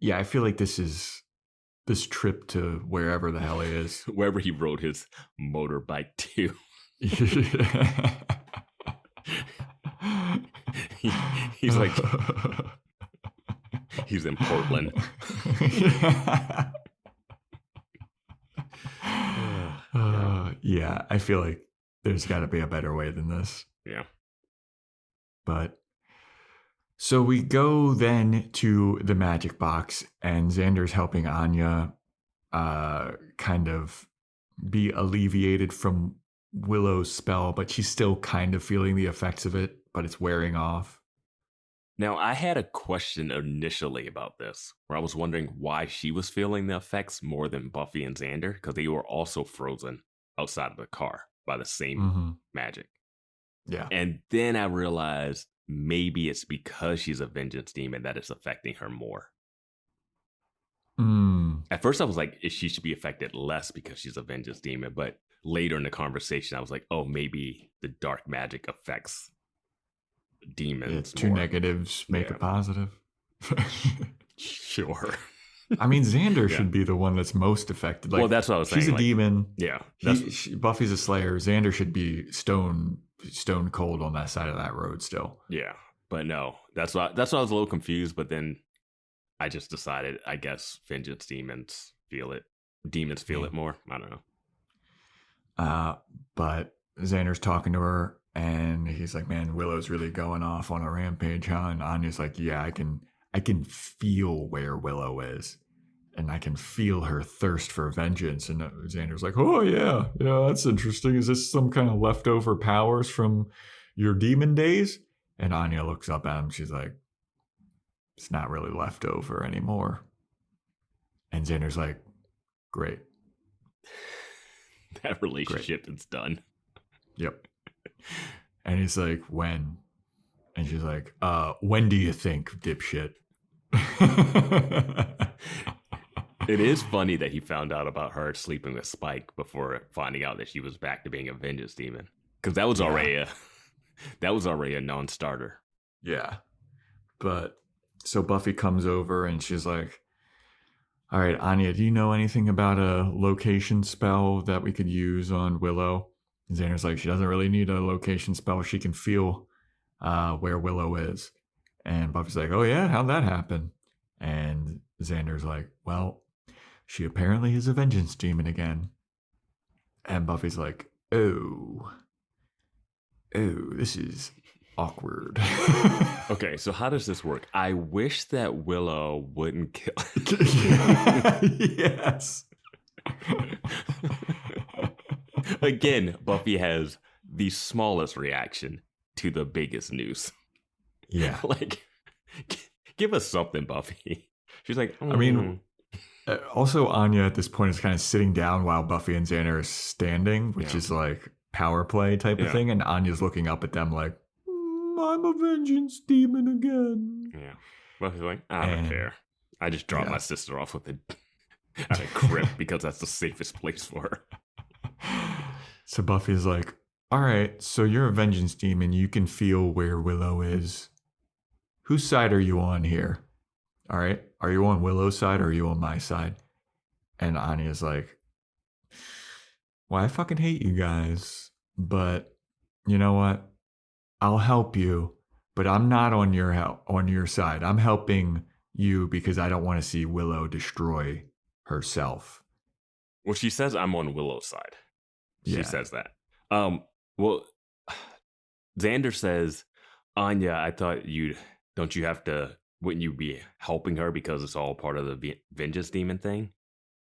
[SPEAKER 4] yeah, I feel like this trip to wherever the hell he is.
[SPEAKER 5] Wherever he rode his motorbike to. He's like, he's in Portland.
[SPEAKER 4] Yeah, I feel like there's got to be a better way than this.
[SPEAKER 5] Yeah.
[SPEAKER 4] But so we go then to the magic box, and Xander's helping Anya kind of be alleviated from Willow's spell, but she's still kind of feeling the effects of it, but it's wearing off.
[SPEAKER 5] Now, I had a question initially about this, where I was wondering why she was feeling the effects more than Buffy and Xander, because they were also frozen outside of the car by the same magic.
[SPEAKER 4] Yeah.
[SPEAKER 5] And then I realized maybe it's because she's a vengeance demon that it's affecting her more. At first I was like, she should be affected less because she's a vengeance demon. But later in the conversation, I was like, oh, maybe the dark magic affects demons.
[SPEAKER 4] Two
[SPEAKER 5] more.
[SPEAKER 4] negatives make a positive.
[SPEAKER 5] Sure.
[SPEAKER 4] I mean, Xander should be the one that's most affected. Like,
[SPEAKER 5] well, that's what I was saying.
[SPEAKER 4] She's a demon.
[SPEAKER 5] Yeah.
[SPEAKER 4] Buffy's a slayer. Xander should be stone cold on that side of that road still.
[SPEAKER 5] Yeah. But no, that's why I was a little confused. But then I just decided, I guess vengeance demons feel it. Demons feel it more. I don't know.
[SPEAKER 4] But Xander's talking to her, and he's like, man, Willow's really going off on a rampage, huh? And Anya's like, yeah, I can feel where Willow is. and I can feel her thirst for vengeance. And Xander's like, oh, yeah, that's interesting. Is this some kind of leftover powers from your demon days? And Anya looks up at him. She's like, it's not really leftover anymore. And Xander's like, great.
[SPEAKER 5] That relationship is done.
[SPEAKER 4] Yep. And he's like, when? And she's like, when do you think, dipshit?
[SPEAKER 5] It is funny that he found out about her sleeping with Spike before finding out that she was back to being a vengeance demon. Because that was already a non-starter.
[SPEAKER 4] Yeah. But so Buffy comes over and she's like, all right, Anya, do you know anything about a location spell that we could use on Willow? And Xander's like, she doesn't really need a location spell. She can feel where Willow is. And Buffy's like, oh yeah, how'd that happen? And Xander's like, well, she apparently is a vengeance demon again. And Buffy's like, oh, this is awkward.
[SPEAKER 5] Okay, so how does this work? I wish that Willow wouldn't kill.
[SPEAKER 4] Yes.
[SPEAKER 5] Again, Buffy has the smallest reaction to the biggest news.
[SPEAKER 4] Yeah.
[SPEAKER 5] Like, give us something, Buffy. She's like,
[SPEAKER 4] I mean, also Anya at this point is kind of sitting down while Buffy and Xander are standing, which is like power play type of thing. And Anya's looking up at them like, I'm a vengeance demon again.
[SPEAKER 5] Yeah. Buffy's like, I don't care. I just dropped my sister off with at a crypt because that's the safest place for her.
[SPEAKER 4] So Buffy's like, all right, so you're a vengeance demon. You can feel where Willow is. Whose side are you on here? All right. Are you on Willow's side or are you on my side? And Anya's like, well, I fucking hate you guys, but you know what? I'll help you, but I'm not on your side. I'm helping you because I don't want to see Willow destroy herself.
[SPEAKER 5] Well, she says I'm on Willow's side. She says that. Well, Xander says, Anya, I thought wouldn't you be helping her because it's all part of the vengeance demon thing?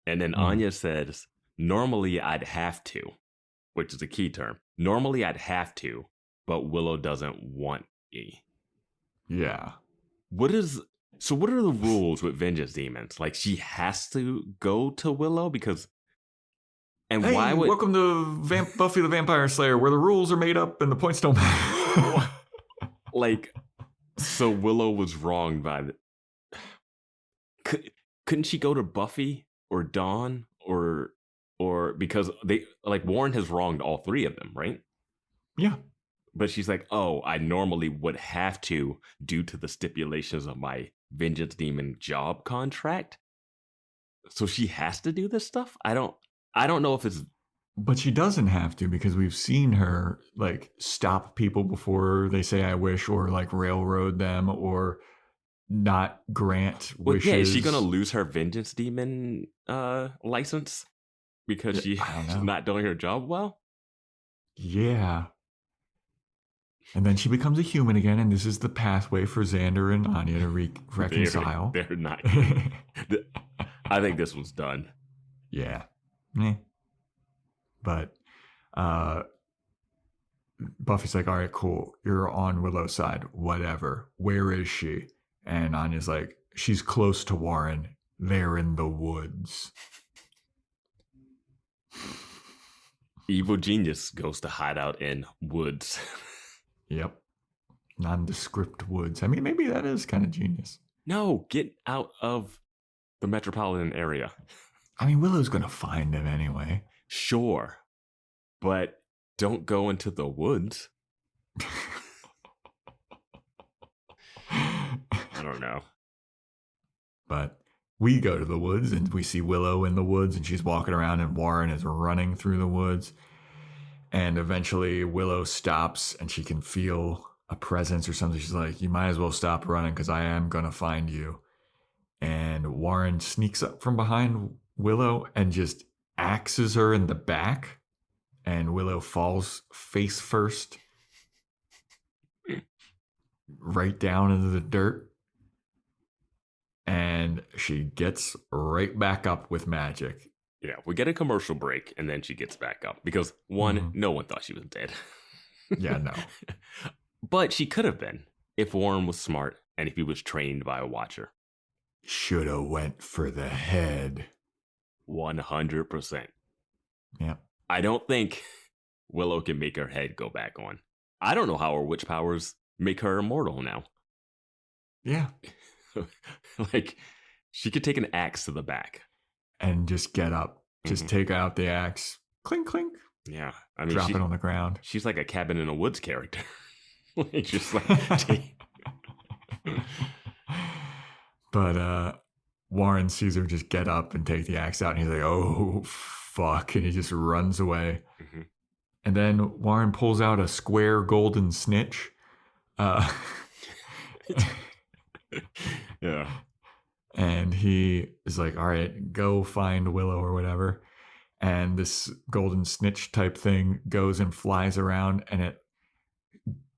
[SPEAKER 5] And then Anya says, normally I'd have to, which is a key term. Normally I'd have to, but Willow doesn't want me.
[SPEAKER 4] Yeah.
[SPEAKER 5] What are the rules with vengeance demons? Like, she has to go to Willow because... And
[SPEAKER 4] hey,
[SPEAKER 5] why would...
[SPEAKER 4] welcome to Buffy the Vampire Slayer, where the rules are made up and the points don't matter.
[SPEAKER 5] Like, so Willow was wrong by... Couldn't she go to Buffy or Dawn or because they... Like, Warren has wronged all three of them, right?
[SPEAKER 4] Yeah.
[SPEAKER 5] But she's like, oh, I normally would have to due to the stipulations of my vengeance demon job contract. So she has to do this stuff? I don't know if it's...
[SPEAKER 4] But she doesn't have to because we've seen her like stop people before they say I wish or like railroad them or not grant wishes.
[SPEAKER 5] Yeah, is she going to lose her vengeance demon license because she's not doing her job well?
[SPEAKER 4] Yeah. And then she becomes a human again, and this is the pathway for Xander and Anya to reconcile.
[SPEAKER 5] They're not. I think this was done.
[SPEAKER 4] Yeah. But Buffy's like, all right, cool. You're on Willow's side. Whatever. Where is she? And Anya's like, she's close to Warren. They're in the woods.
[SPEAKER 5] Evil genius goes to hide out in woods.
[SPEAKER 4] Yep. Nondescript woods. I mean, maybe that is kind of genius.
[SPEAKER 5] No, get out of the metropolitan area.
[SPEAKER 4] I mean, Willow's going to find him anyway.
[SPEAKER 5] Sure. But don't go into the woods. I don't know.
[SPEAKER 4] But we go to the woods and we see Willow in the woods and she's walking around and Warren is running through the woods. And eventually Willow stops and she can feel a presence or something. She's like, you might as well stop running because I am going to find you. And Warren sneaks up from behind Willow and just axes her in the back. And Willow falls face first right down into the dirt. And she gets right back up with magic.
[SPEAKER 5] Yeah, we get a commercial break, and then she gets back up. Because, one, no one thought she was dead.
[SPEAKER 4] Yeah, no.
[SPEAKER 5] But she could have been, if Warren was smart and if he was trained by a watcher.
[SPEAKER 4] Shoulda went for the head.
[SPEAKER 5] 100%.
[SPEAKER 4] Yeah.
[SPEAKER 5] I don't think Willow can make her head go back on. I don't know how her witch powers make her immortal now.
[SPEAKER 4] Yeah.
[SPEAKER 5] Like, she could take an axe to the back.
[SPEAKER 4] And just get up. Just take out the axe. Clink, clink.
[SPEAKER 5] Yeah. I mean,
[SPEAKER 4] drop it on the ground.
[SPEAKER 5] She's like a Cabin in the Woods character. Like, just like...
[SPEAKER 4] But Warren sees her just get up and take the axe out. And he's like, oh, fuck. And he just runs away. Mm-hmm. And then Warren pulls out a square golden snitch.
[SPEAKER 5] Yeah.
[SPEAKER 4] And he is like, all right, go find Willow or whatever. And this golden snitch type thing goes and flies around, and it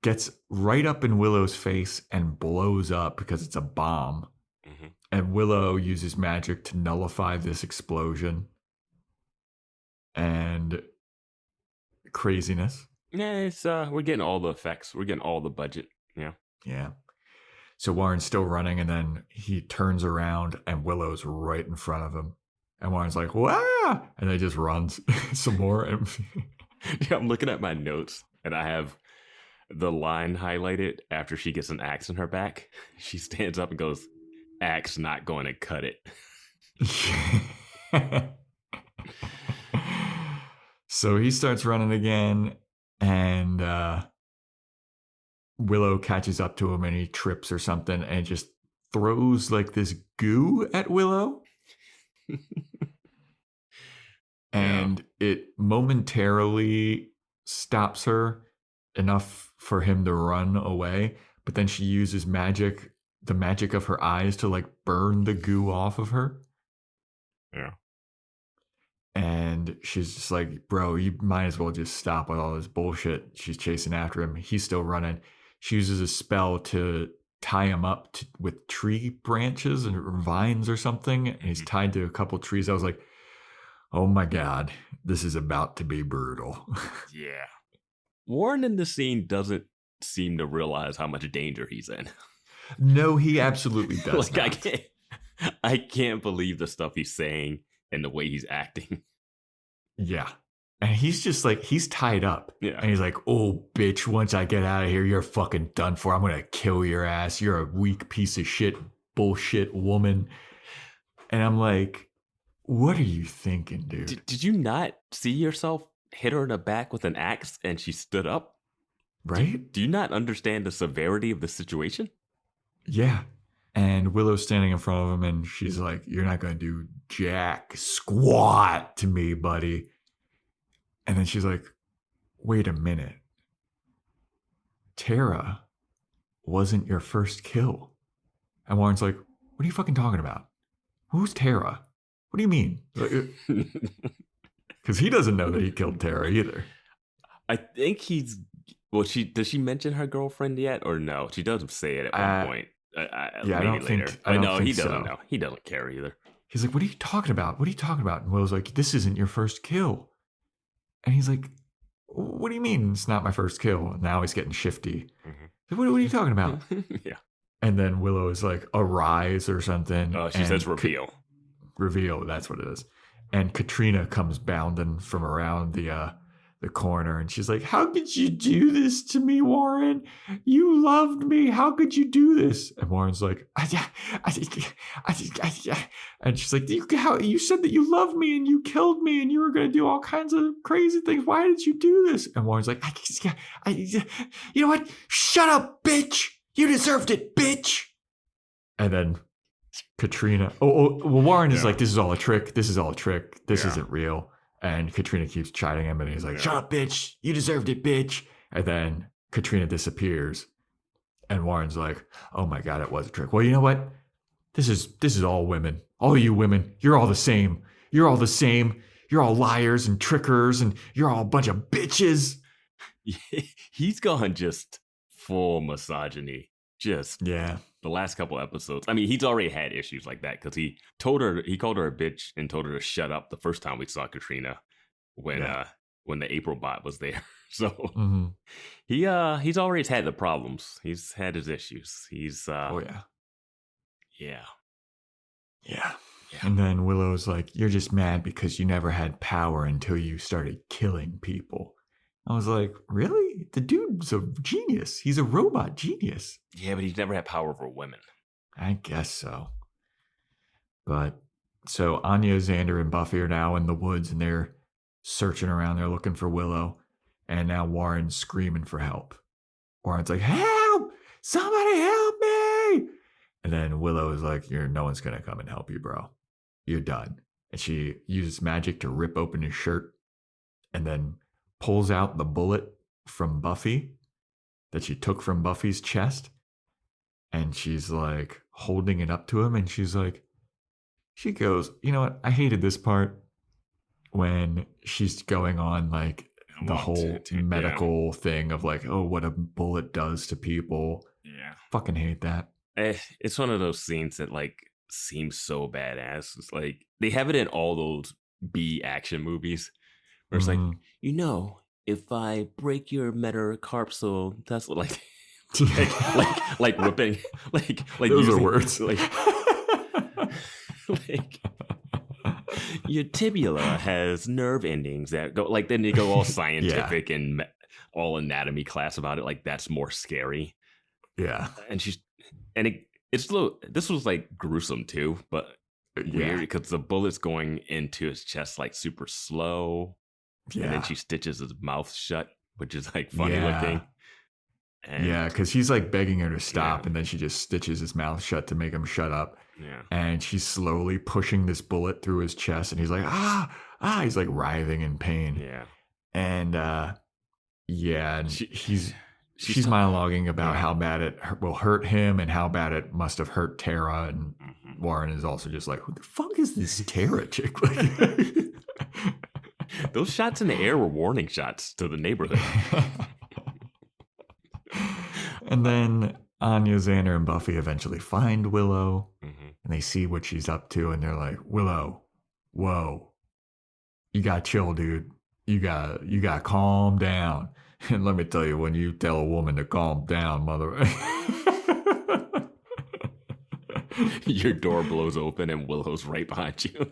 [SPEAKER 4] gets right up in Willow's face and blows up because it's a bomb. Mm-hmm. And Willow uses magic to nullify this explosion. And craziness.
[SPEAKER 5] Yeah, it's we're getting all the effects. We're getting all the budget. Yeah.
[SPEAKER 4] Yeah. So Warren's still running, and then he turns around, and Willow's right in front of him. And Warren's like, "Wah!" And then just runs some more. And
[SPEAKER 5] yeah, I'm looking at my notes, and I have the line highlighted after she gets an axe in her back. She stands up and goes, "Axe not going to cut it."
[SPEAKER 4] So he starts running again, and Willow catches up to him, and he trips or something, and just throws like this goo at Willow. And it momentarily stops her enough for him to run away, but then she uses magic, the magic of her eyes, to like burn the goo off of her.
[SPEAKER 5] Yeah.
[SPEAKER 4] And she's just like, bro, you might as well just stop with all this bullshit. She's chasing after him. He's still running. She uses a spell to tie him up with tree branches and vines or something. And he's tied to a couple trees. I was like, oh my God, this is about to be brutal.
[SPEAKER 5] Yeah. Warren in this scene doesn't seem to realize how much danger he's in.
[SPEAKER 4] No, he absolutely does
[SPEAKER 5] like,
[SPEAKER 4] not.
[SPEAKER 5] I can't believe the stuff he's saying and the way he's acting.
[SPEAKER 4] Yeah. And he's just like, he's tied up.
[SPEAKER 5] Yeah.
[SPEAKER 4] And he's like, oh, bitch, once I get out of here, you're fucking done for. I'm going to kill your ass. You're a weak piece of shit, bullshit woman. And I'm like, what are you thinking, dude?
[SPEAKER 5] Did you not see yourself hit her in the back with an axe and she stood up?
[SPEAKER 4] Right?
[SPEAKER 5] Do you not understand the severity of the situation?
[SPEAKER 4] Yeah. And Willow's standing in front of him, and she's like, you're not going to do jack squat to me, buddy. And then she's like, wait a minute. Tara wasn't your first kill. And Warren's like, what are you fucking talking about? Who's Tara? What do you mean? Because he doesn't know that he killed Tara either.
[SPEAKER 5] I think he's... Well, does she mention her girlfriend yet, or no? She doesn't say it at one point.
[SPEAKER 4] Yeah, I don't
[SPEAKER 5] later.
[SPEAKER 4] think. I don't think
[SPEAKER 5] he doesn't
[SPEAKER 4] so.
[SPEAKER 5] know. He doesn't care either.
[SPEAKER 4] He's like, "What are you talking about? What are you talking about?" And Willow's like, "This isn't your first kill." And he's like, "What do you mean it's not my first kill?" And now he's getting shifty. Mm-hmm. Like, what are you talking about?
[SPEAKER 5] Yeah.
[SPEAKER 4] And then Willow is like, "Arise" or something.
[SPEAKER 5] Oh, she says reveal.
[SPEAKER 4] Reveal. That's what it is. And Katrina comes bounding from around the corner, and she's like, how could you do this to me, Warren? You loved me. How could you do this? And Warren's like, and she's like, you said that you loved me and you killed me and you were going to do all kinds of crazy things. Why did you do this? And Warren's like, you know what? Shut up, bitch. You deserved it, bitch. And then Katrina, Warren is like, this is all a trick. This is all a trick. This isn't real. And Katrina keeps chiding him, and he's like, shut up, bitch. You deserved it, bitch. And then Katrina disappears. And Warren's like, oh my God, it was a trick. Well, you know what? This is all women. All you women, you're all the same. You're all the same. You're all liars and trickers, and you're all a bunch of bitches.
[SPEAKER 5] He's gone just full misogyny Just
[SPEAKER 4] Yeah.
[SPEAKER 5] the last couple episodes. I mean, he's already had issues like that because he called her a bitch and told her to shut up the first time we saw Katrina when the April bot was there. So he's always had the problems. He's had his issues. He's yeah.
[SPEAKER 4] And then Willow's like, you're just mad because you never had power until you started killing people. I was like, really? The dude's a genius. He's a robot genius.
[SPEAKER 5] Yeah, but he's never had power over women.
[SPEAKER 4] I guess so. But so Anya, Xander, and Buffy are now in the woods and they're searching around. They're looking for Willow. And now Warren's screaming for help. Warren's like, help! Somebody help me! And then Willow is like, no one's going to come and help you, bro. You're done. And she uses magic to rip open his shirt and then pulls out the bullet from Buffy that she took from Buffy's chest. And she's like holding it up to him. And she's like, she goes, you know what? I hated this part when she's going on like the whole medical thing of like, oh, what a bullet does to people.
[SPEAKER 5] Yeah.
[SPEAKER 4] Fucking hate that.
[SPEAKER 5] It's one of those scenes that like seems so badass. It's like they have it in all those B action movies where it's like, you know, if I break your metacarpal, that's like like whipping, like
[SPEAKER 4] those
[SPEAKER 5] using,
[SPEAKER 4] are words.
[SPEAKER 5] Like your tibula has nerve endings that go like. Then they go all scientific and all anatomy class about it. Like that's more scary.
[SPEAKER 4] Yeah,
[SPEAKER 5] it's a little. This was like gruesome too, but weird because the bullet's going into his chest like super slow. Yeah. And then she stitches his mouth shut, which is like funny looking. And
[SPEAKER 4] because he's like begging her to stop, and then she just stitches his mouth shut to make him shut up.
[SPEAKER 5] Yeah. And
[SPEAKER 4] she's slowly pushing this bullet through his chest, and he's like, he's like writhing in pain.
[SPEAKER 5] Yeah.
[SPEAKER 4] And and she's monologuing about how bad it will hurt him and how bad it must have hurt Tara. And Warren is also just like, who the fuck is this Tara chick?
[SPEAKER 5] Those shots in the air were warning shots to the neighborhood.
[SPEAKER 4] And then Anya, Xander, and Buffy eventually find Willow, and they see what she's up to, and they're like, Willow, whoa, you got to chill, dude. You got to calm down. And let me tell you, when you tell a woman to calm down, mother...
[SPEAKER 5] Your door blows open and Willow's right behind you.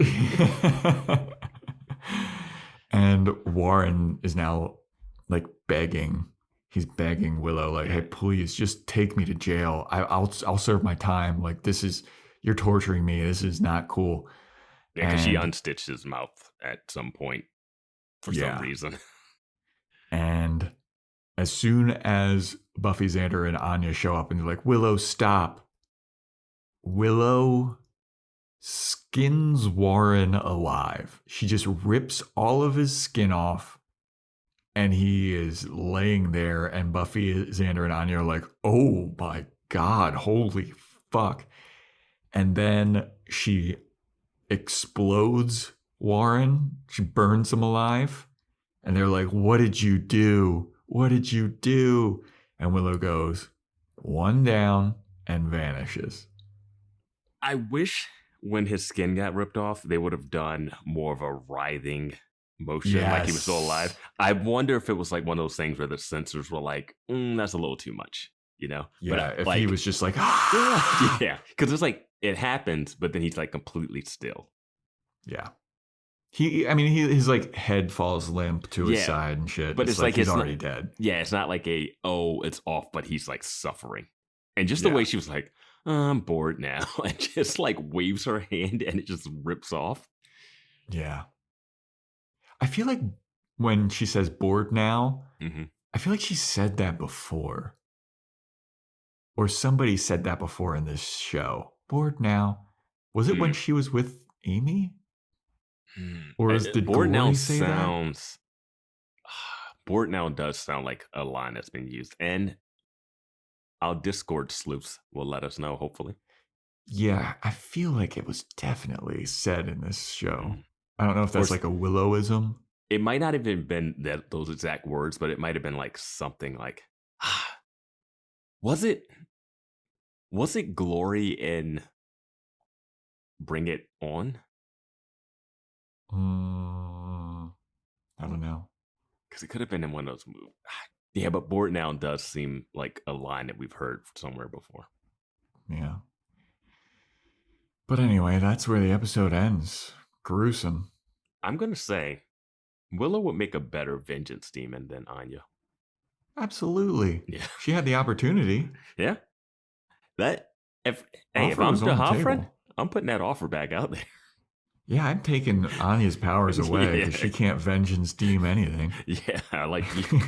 [SPEAKER 4] And Warren is now like begging. He's begging Willow, like, hey, please just take me to jail. I'll serve my time. Like, you're torturing me. This is not cool.
[SPEAKER 5] Yeah, because she unstitched his mouth at some point for some reason.
[SPEAKER 4] And as soon as Buffy, Xander, and Anya show up and they're like, Willow, stop. Willow skins Warren alive. She just rips all of his skin off. And he is laying there, and Buffy, Xander, and Anya are like, oh my God, holy fuck. And then she explodes Warren. She burns him alive. And they're like, what did you do? What did you do? And Willow goes, one down, and vanishes.
[SPEAKER 5] I wish when his skin got ripped off, they would have done more of a writhing motion, like he was still alive. I wonder if it was like one of those things where the censors were like, that's a little too much, you know?
[SPEAKER 4] Yeah,
[SPEAKER 5] but
[SPEAKER 4] if
[SPEAKER 5] like,
[SPEAKER 4] he was just like,
[SPEAKER 5] yeah, because it's like, it happens, but then he's like completely still.
[SPEAKER 4] Yeah. His like head falls limp to his side and shit.
[SPEAKER 5] But it's like
[SPEAKER 4] he's already dead.
[SPEAKER 5] Yeah, it's not like it's off, but he's like suffering. And just the way she was like, I'm bored now, and just like waves her hand and it just rips off.
[SPEAKER 4] Yeah. I feel like when she says bored now, I feel like she said that before. Or somebody said that before in this show. Bored now. Was it when she was with Amy? Or did
[SPEAKER 5] bored now
[SPEAKER 4] say
[SPEAKER 5] sounds that? Bored now does sound like a line that's been used. And our Discord sleuths will let us know, hopefully.
[SPEAKER 4] Yeah, I feel like it was definitely said in this show. I don't know if that's like a Willowism.
[SPEAKER 5] It might not have even been those exact words, but it might have been like something like, was it? Was it Glory in Bring It On?
[SPEAKER 4] I don't know.
[SPEAKER 5] Because it could have been in one of those movies. Yeah, but Bored Now does seem like a line that we've heard somewhere before.
[SPEAKER 4] Yeah. But anyway, that's where the episode ends. Gruesome.
[SPEAKER 5] I'm going to say Willow would make a better vengeance demon than Anya.
[SPEAKER 4] Absolutely.
[SPEAKER 5] Yeah.
[SPEAKER 4] She had the opportunity.
[SPEAKER 5] Yeah. If
[SPEAKER 4] Offer
[SPEAKER 5] I'm
[SPEAKER 4] was on the
[SPEAKER 5] Hoffren,
[SPEAKER 4] table.
[SPEAKER 5] I'm putting that offer back out there.
[SPEAKER 4] Yeah, I'm taking Anya's powers away because she can't vengeance deem anything.
[SPEAKER 5] Yeah, I like you.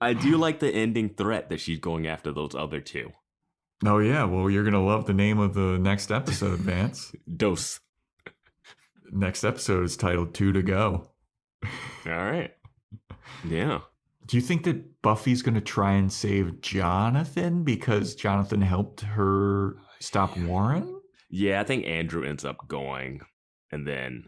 [SPEAKER 5] I do like the ending threat that she's going after those other two.
[SPEAKER 4] Oh, yeah. Well, you're going to love the name of the next episode, Vance.
[SPEAKER 5] Dose.
[SPEAKER 4] Next episode is titled 2 to Go.
[SPEAKER 5] All right. Yeah.
[SPEAKER 4] Do you think that Buffy's going to try and save Jonathan because Jonathan helped her stop Warren?
[SPEAKER 5] Yeah, I think Andrew ends up going. And then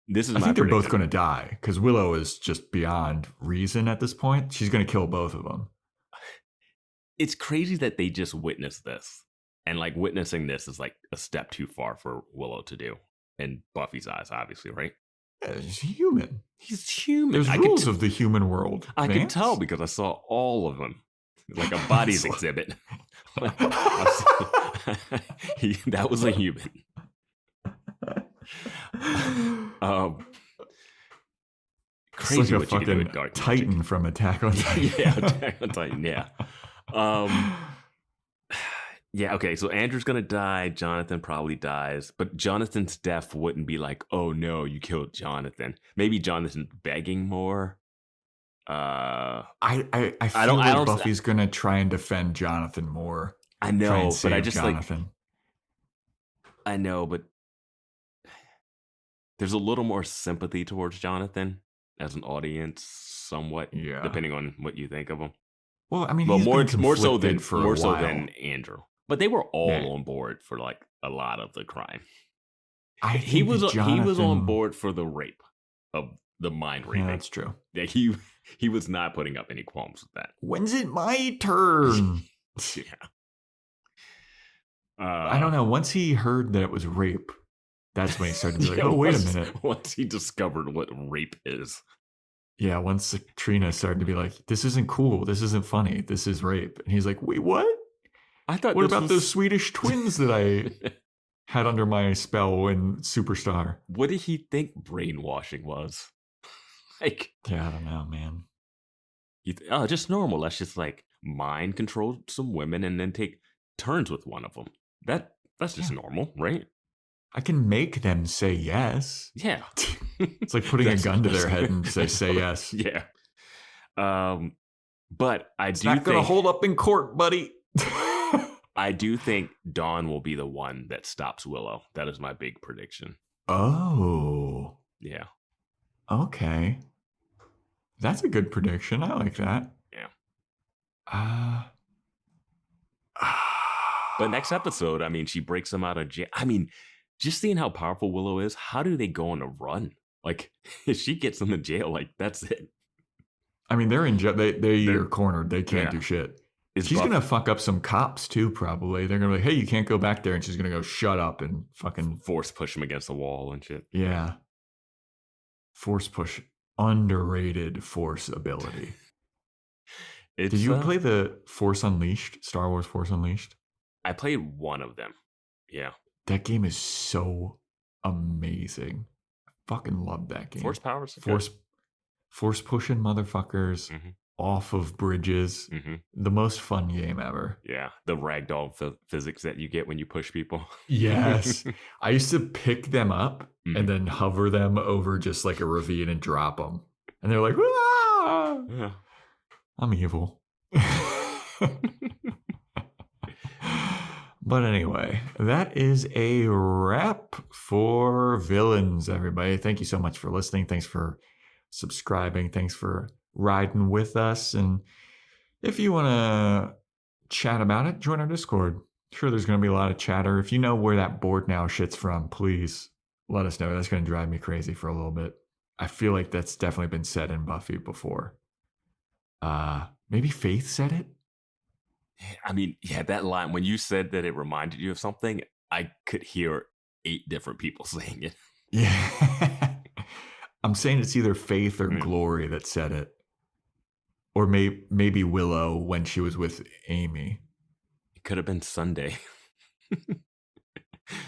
[SPEAKER 5] this is
[SPEAKER 4] I
[SPEAKER 5] my
[SPEAKER 4] think they're
[SPEAKER 5] prediction.
[SPEAKER 4] both going to die because Willow is just beyond reason at this point. She's going to kill both of them.
[SPEAKER 5] It's crazy that they just witnessed this. And like witnessing this is like a step too far for Willow to do. In Buffy's eyes, obviously, right?
[SPEAKER 4] Yeah, he's human.
[SPEAKER 5] He's human.
[SPEAKER 4] There's rules of the human world.
[SPEAKER 5] I can
[SPEAKER 4] Vance.
[SPEAKER 5] tell because I saw all of them. Like a bodies exhibit. That was a human. Crazy
[SPEAKER 4] It's like a
[SPEAKER 5] what you can do
[SPEAKER 4] fucking
[SPEAKER 5] with dark
[SPEAKER 4] Titan
[SPEAKER 5] magic.
[SPEAKER 4] from Attack on Titan.
[SPEAKER 5] Yeah, Attack on Titan, yeah. Yeah, okay, so Andrew's gonna die, Jonathan probably dies, but Jonathan's death wouldn't be like, oh no, you killed Jonathan. Maybe Jonathan's begging more.
[SPEAKER 4] I feel like Buffy's gonna try and defend Jonathan more.
[SPEAKER 5] I know, but I just
[SPEAKER 4] Jonathan.
[SPEAKER 5] I know, but there's a little more sympathy towards Jonathan as an audience, somewhat, depending on what you think of him.
[SPEAKER 4] Well, I mean,
[SPEAKER 5] but
[SPEAKER 4] he's
[SPEAKER 5] more so than
[SPEAKER 4] than
[SPEAKER 5] Andrew. But they were all on board for like a lot of the crime.
[SPEAKER 4] He was
[SPEAKER 5] on board for the rape of the mind raping.
[SPEAKER 4] Yeah, that's true.
[SPEAKER 5] Yeah, he was not putting up any qualms with that.
[SPEAKER 4] When's it my turn?
[SPEAKER 5] Yeah.
[SPEAKER 4] I don't know. Once he heard that it was rape, that's when he started to be like, oh, wait a minute.
[SPEAKER 5] Once he discovered what rape is.
[SPEAKER 4] Yeah, once Trina started to be like, this isn't cool. This isn't funny. This is rape. And he's like, wait, what?
[SPEAKER 5] I thought
[SPEAKER 4] what about those Swedish twins that I had under my spell in Superstar?
[SPEAKER 5] What did he think brainwashing was? Like,
[SPEAKER 4] yeah, I don't know, man.
[SPEAKER 5] Just normal. Let's just like mind control some women and then take turns with one of them. That's just normal, right?
[SPEAKER 4] I can make them say yes.
[SPEAKER 5] Yeah.
[SPEAKER 4] It's like putting a gun to their head and say yes.
[SPEAKER 5] Yeah. But
[SPEAKER 4] it's not going to hold up in court, buddy.
[SPEAKER 5] I do think Dawn will be the one that stops Willow. That is my big prediction.
[SPEAKER 4] Oh.
[SPEAKER 5] Yeah.
[SPEAKER 4] Okay. That's a good prediction. I like that.
[SPEAKER 5] Yeah. But next episode, I mean, she breaks him out of jail. I mean, just seeing how powerful Willow is, how do they go on a run? Like, if she gets them in jail, like, that's it.
[SPEAKER 4] I mean, they're in jail. They're cornered. They can't do shit. She's going to fuck up some cops, too, probably. They're going to be like, hey, you can't go back there. And she's going to go, shut up, and fucking...
[SPEAKER 5] force push him against the wall and shit.
[SPEAKER 4] Yeah. Force push. Underrated force ability. Did you play the Force Unleashed? Star Wars Force Unleashed?
[SPEAKER 5] I played one of them. Yeah.
[SPEAKER 4] That game is so amazing. I fucking love that game.
[SPEAKER 5] Force powers?
[SPEAKER 4] Force pushing motherfuckers off of bridges. The most fun game ever.
[SPEAKER 5] Yeah. The ragdoll physics that you get when you push people.
[SPEAKER 4] Yes. I used to pick them up and then hover them over just like a ravine and drop them. And they're like, ah!
[SPEAKER 5] Yeah.
[SPEAKER 4] I'm evil. But anyway, that is a wrap for Villains, everybody. Thank you so much for listening. Thanks for subscribing. Thanks for riding with us. And if you want to chat about it, join our Discord. Sure, there's going to be a lot of chatter. If you know where that board now shit's from, please let us know. That's going to drive me crazy for a little bit. I feel like that's definitely been said in Buffy before. Maybe Faith said it?
[SPEAKER 5] I mean, yeah, that line, when you said that it reminded you of something, I could hear 8 different people saying it.
[SPEAKER 4] Yeah. I'm saying it's either Faith or Glory that said it. Or maybe Willow when she was with Amy.
[SPEAKER 5] It could have been Sunday.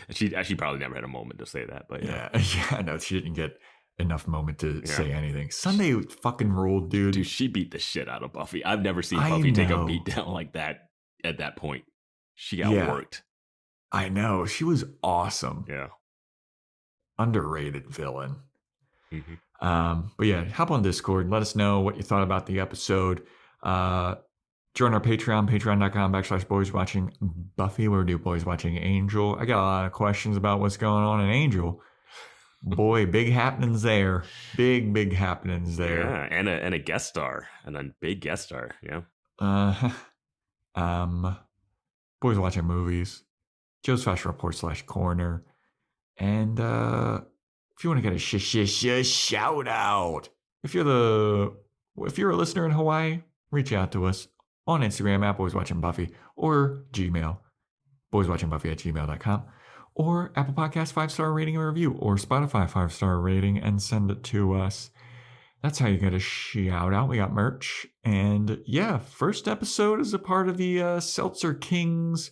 [SPEAKER 5] She probably never had a moment to say that, but yeah.
[SPEAKER 4] Yeah, no, she didn't get enough moment to say anything. Sunday fucking ruled, dude.
[SPEAKER 5] Dude, she beat the shit out of Buffy. I've never seen Buffy take a beat down like that at that point. She got worked.
[SPEAKER 4] I know. She was awesome.
[SPEAKER 5] Yeah.
[SPEAKER 4] Underrated villain. But yeah, hop on Discord. Let us know what you thought about the episode. Join our Patreon, patreon.com/Boys Watching Buffy. Where we do Boys Watching Angel. I got a lot of questions about what's going on in Angel. Boy, big happenings there. Big happenings there.
[SPEAKER 5] Yeah, and a guest star. And a big guest star, yeah.
[SPEAKER 4] Boys Watching Movies. Joe's Fashion Report /corner. And if you want to get a shout out, if you're a listener in Hawaii, reach out to us on Instagram at Boys Watching Buffy or Gmail, boyswatchingbuffy@gmail.com, or Apple Podcast 5-star rating and review, or Spotify 5-star rating and send it to us. That's how you get a shout out. We got merch. And yeah, first episode is a part of the Seltzer Kings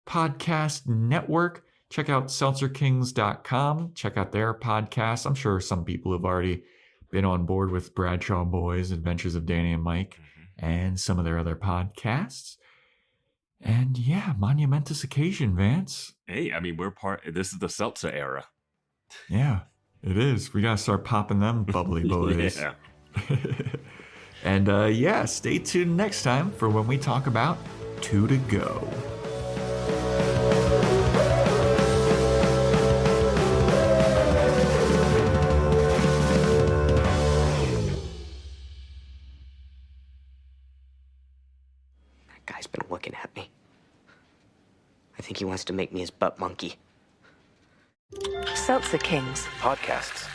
[SPEAKER 4] podcast network. Check out seltzerkings.com. Check out their podcast. I'm sure some people have already been on board with Bradshaw Boys, Adventures of Danny and Mike, and some of their other podcasts. And yeah, monumentous occasion, Vance.
[SPEAKER 5] Hey, I mean, this is the Seltzer era.
[SPEAKER 4] Yeah, it is. We got to start popping them bubbly boys.
[SPEAKER 5] Yeah.
[SPEAKER 4] And yeah, stay tuned next time for when we talk about 2 to Go.
[SPEAKER 8] Guy's been looking at me. I think he wants to make me his butt monkey.
[SPEAKER 3] Seltzer Kings.
[SPEAKER 6] Podcasts.